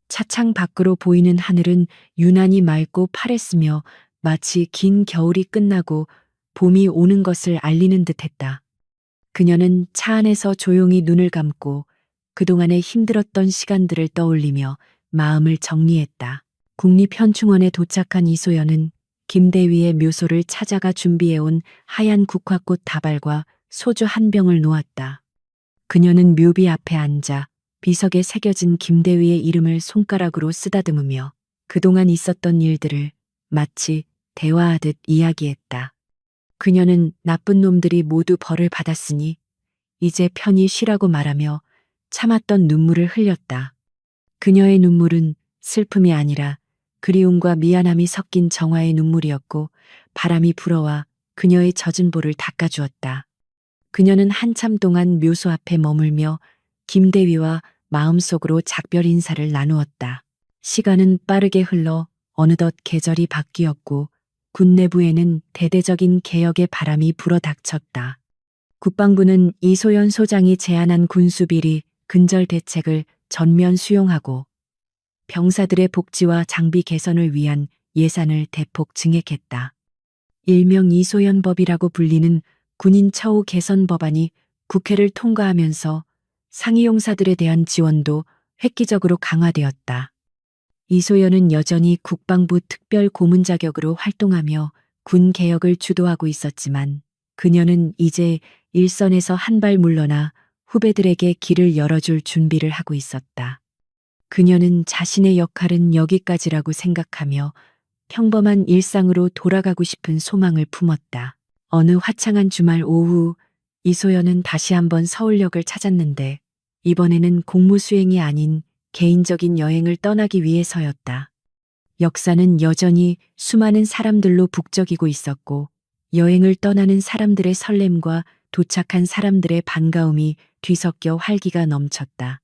차창 밖으로 보이는 하늘은 유난히 맑고 파랬으며 마치 긴 겨울이 끝나고 봄이 오는 것을 알리는 듯했다. 그녀는 차 안에서 조용히 눈을 감고 그동안의 힘들었던 시간들을 떠올리며 마음을 정리했다. 국립현충원에 도착한 이소연은 김대위의 묘소를 찾아가 준비해온 하얀 국화꽃 다발과 소주 한 병을 놓았다. 그녀는 묘비 앞에 앉아 비석에 새겨진 김대위의 이름을 손가락으로 쓰다듬으며 그동안 있었던 일들을 마치 대화하듯 이야기했다. 그녀는 나쁜 놈들이 모두 벌을 받았으니 이제 편히 쉬라고 말하며 참았던 눈물을 흘렸다. 그녀의 눈물은 슬픔이 아니라 그리움과 미안함이 섞인 정화의 눈물이었고 바람이 불어와 그녀의 젖은 볼을 닦아주었다. 그녀는 한참 동안 묘소 앞에 머물며 김대위와 마음속으로 작별 인사를 나누었다. 시간은 빠르게 흘러 어느덧 계절이 바뀌었고 군 내부에는 대대적인 개혁의 바람이 불어닥쳤다. 국방부는 이소연 소장이 제안한 군수비리 근절 대책을 전면 수용하고 병사들의 복지와 장비 개선을 위한 예산을 대폭 증액했다. 일명 이소연법이라고 불리는 군인 처우 개선 법안이 국회를 통과하면서 상위용사들에 대한 지원도 획기적으로 강화되었다. 이소연은 여전히 국방부 특별 고문 자격으로 활동하며 군 개혁을 주도하고 있었지만 그녀는 이제 일선에서 한 발 물러나 후배들에게 길을 열어줄 준비를 하고 있었다. 그녀는 자신의 역할은 여기까지라고 생각하며 평범한 일상으로 돌아가고 싶은 소망을 품었다. 어느 화창한 주말 오후 이소연은 다시 한번 서울역을 찾았는데 이번에는 공무 수행이 아닌 개인적인 여행을 떠나기 위해서였다. 역사는 여전히 수많은 사람들로 북적이고 있었고 여행을 떠나는 사람들의 설렘과 도착한 사람들의 반가움이 뒤섞여 활기가 넘쳤다.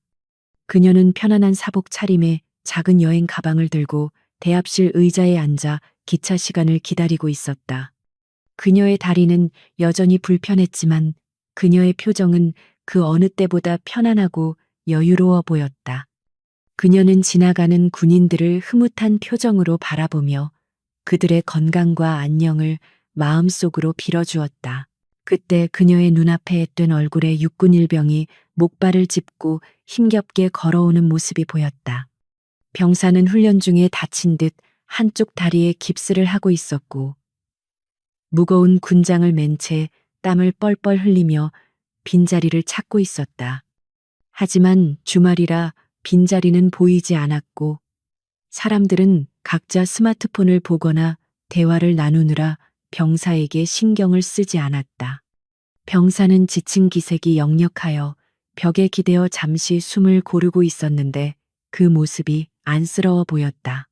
그녀는 편안한 사복 차림에 작은 여행 가방을 들고 대합실 의자에 앉아 기차 시간을 기다리고 있었다. 그녀의 다리는 여전히 불편했지만 그녀의 표정은 그 어느 때보다 편안하고 여유로워 보였다. 그녀는 지나가는 군인들을 흐뭇한 표정으로 바라보며 그들의 건강과 안녕을 마음속으로 빌어주었다. 그때 그녀의 눈앞에 뜬 얼굴에 육군 일병이 목발을 짚고 힘겹게 걸어오는 모습이 보였다. 병사는 훈련 중에 다친 듯 한쪽 다리에 깁스를 하고 있었고 무거운 군장을 맨 채 땀을 뻘뻘 흘리며 빈자리를 찾고 있었다. 하지만 주말이라 빈자리는 보이지 않았고 사람들은 각자 스마트폰을 보거나 대화를 나누느라 병사에게 신경을 쓰지 않았다. 병사는 지친 기색이 역력하여 벽에 기대어 잠시 숨을 고르고 있었는데 그 모습이 안쓰러워 보였다.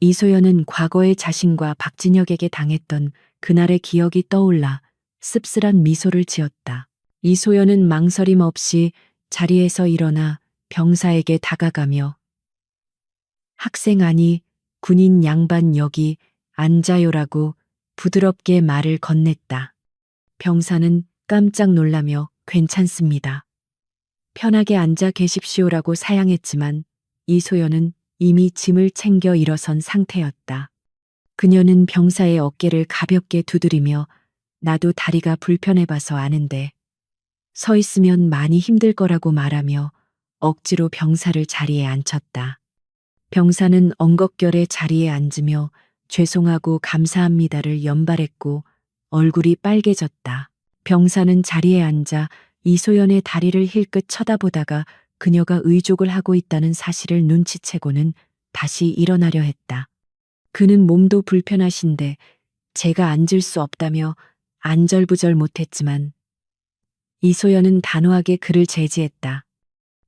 이소연은 과거의 자신과 박진혁에게 당했던 그날의 기억이 떠올라 씁쓸한 미소를 지었다. 이소연은 망설임 없이 자리에서 일어나 병사에게 다가가며 학생 아니 군인 양반 여기 앉아요라고 부드럽게 말을 건넸다. 병사는 깜짝 놀라며 괜찮습니다. 편하게 앉아 계십시오라고 사양했지만 이소연은 이미 짐을 챙겨 일어선 상태였다. 그녀는 병사의 어깨를 가볍게 두드리며 나도 다리가 불편해 봐서 아는데 서 있으면 많이 힘들 거라고 말하며 억지로 병사를 자리에 앉혔다. 병사는 엉겁결에 자리에 앉으며 죄송하고 감사합니다를 연발했고 얼굴이 빨개졌다. 병사는 자리에 앉아 이소연의 다리를 힐끗 쳐다보다가 그녀가 의족을 하고 있다는 사실을 눈치채고는 다시 일어나려 했다. 그는 몸도 불편하신데 제가 앉을 수 없다며 안절부절 못했지만 이소연은 단호하게 그를 제지했다.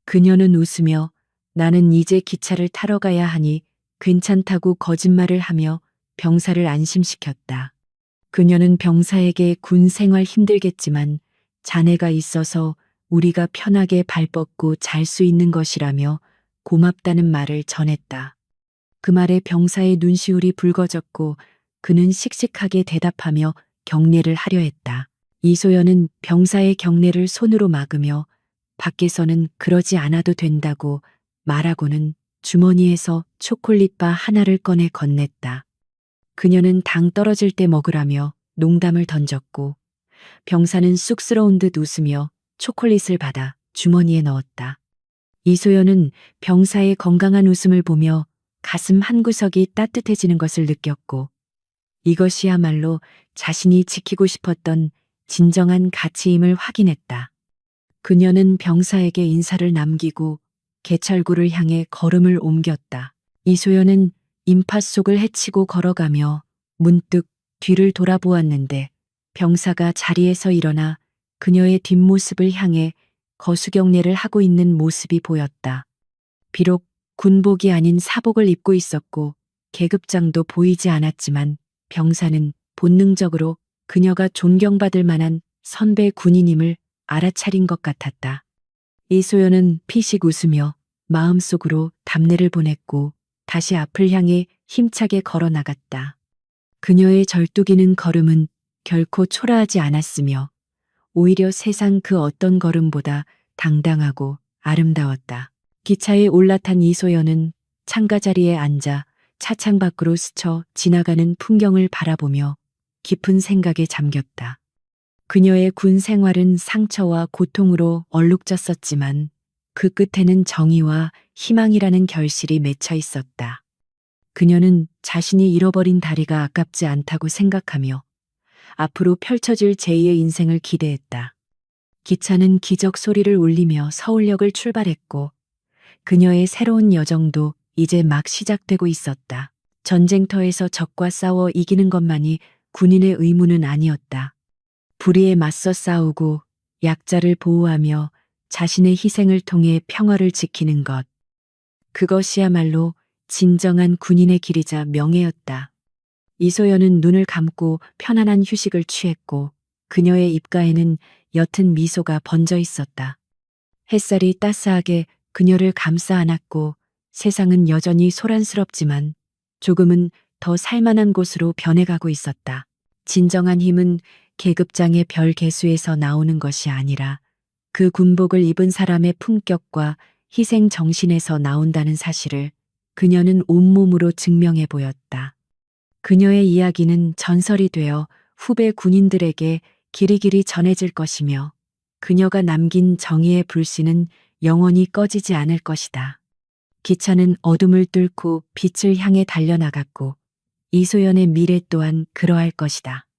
그녀는 웃으며 나는 이제 기차를 타러 가야 하니 괜찮다고 거짓말을 하며 병사를 안심시켰다. 그녀는 병사에게 군 생활 힘들겠지만 자네가 있어서 우리가 편하게 발 뻗고 잘 수 있는 것이라며 고맙다는 말을 전했다. 그 말에 병사의 눈시울이 붉어졌고 그는 씩씩하게 대답하며 경례를 하려 했다. 이소연은 병사의 경례를 손으로 막으며 밖에서는 그러지 않아도 된다고 말하고는 주머니에서 초콜릿바 하나를 꺼내 건넸다. 그녀는 당 떨어질 때 먹으라며 농담을 던졌고 병사는 쑥스러운 듯 웃으며 초콜릿을 받아 주머니에 넣었다. 이소연은 병사의 건강한 웃음을 보며 가슴 한구석이 따뜻해지는 것을 느꼈고 이것이야말로 자신이 지키고 싶었던 진정한 가치임을 확인했다. 그녀는 병사에게 인사를 남기고 개찰구를 향해 걸음을 옮겼다. 이소연은 인파 속을 헤치고 걸어가며 문득 뒤를 돌아보았는데 병사가 자리에서 일어나 그녀의 뒷모습을 향해 거수경례를 하고 있는 모습이 보였다. 비록 군복이 아닌 사복을 입고 있었고 계급장도 보이지 않았지만 병사는 본능적으로 그녀가 존경받을 만한 선배 군인임을 알아차린 것 같았다. 이소연은 피식 웃으며 마음속으로 답례를 보냈고 다시 앞을 향해 힘차게 걸어 나갔다. 그녀의 절뚝이는 걸음은 결코 초라하지 않았으며 오히려 세상 그 어떤 걸음보다 당당하고 아름다웠다. 기차에 올라탄 이소연은 창가 자리에 앉아 차창 밖으로 스쳐 지나가는 풍경을 바라보며 깊은 생각에 잠겼다. 그녀의 군 생활은 상처와 고통으로 얼룩졌었지만 그 끝에는 정의와 희망이라는 결실이 맺혀 있었다. 그녀는 자신이 잃어버린 다리가 아깝지 않다고 생각하며 앞으로 펼쳐질 제2의 인생을 기대했다. 기차는 기적 소리를 울리며 서울역을 출발했고 그녀의 새로운 여정도 이제 막 시작되고 있었다. 전쟁터에서 적과 싸워 이기는 것만이 군인의 의무는 아니었다. 불의에 맞서 싸우고 약자를 보호하며 자신의 희생을 통해 평화를 지키는 것. 그것이야말로 진정한 군인의 길이자 명예였다. 이소연은 눈을 감고 편안한 휴식을 취했고 그녀의 입가에는 옅은 미소가 번져 있었다. 햇살이 따스하게 그녀를 감싸 안았고 세상은 여전히 소란스럽지만 조금은 더 살만한 곳으로 변해가고 있었다. 진정한 힘은 계급장의 별 개수에서 나오는 것이 아니라 그 군복을 입은 사람의 품격과 희생 정신에서 나온다는 사실을 그녀는 온몸으로 증명해 보였다. 그녀의 이야기는 전설이 되어 후배 군인들에게 길이길이 전해질 것이며 그녀가 남긴 정의의 불씨는 영원히 꺼지지 않을 것이다. 기차는 어둠을 뚫고 빛을 향해 달려나갔고 이소연의 미래 또한 그러할 것이다.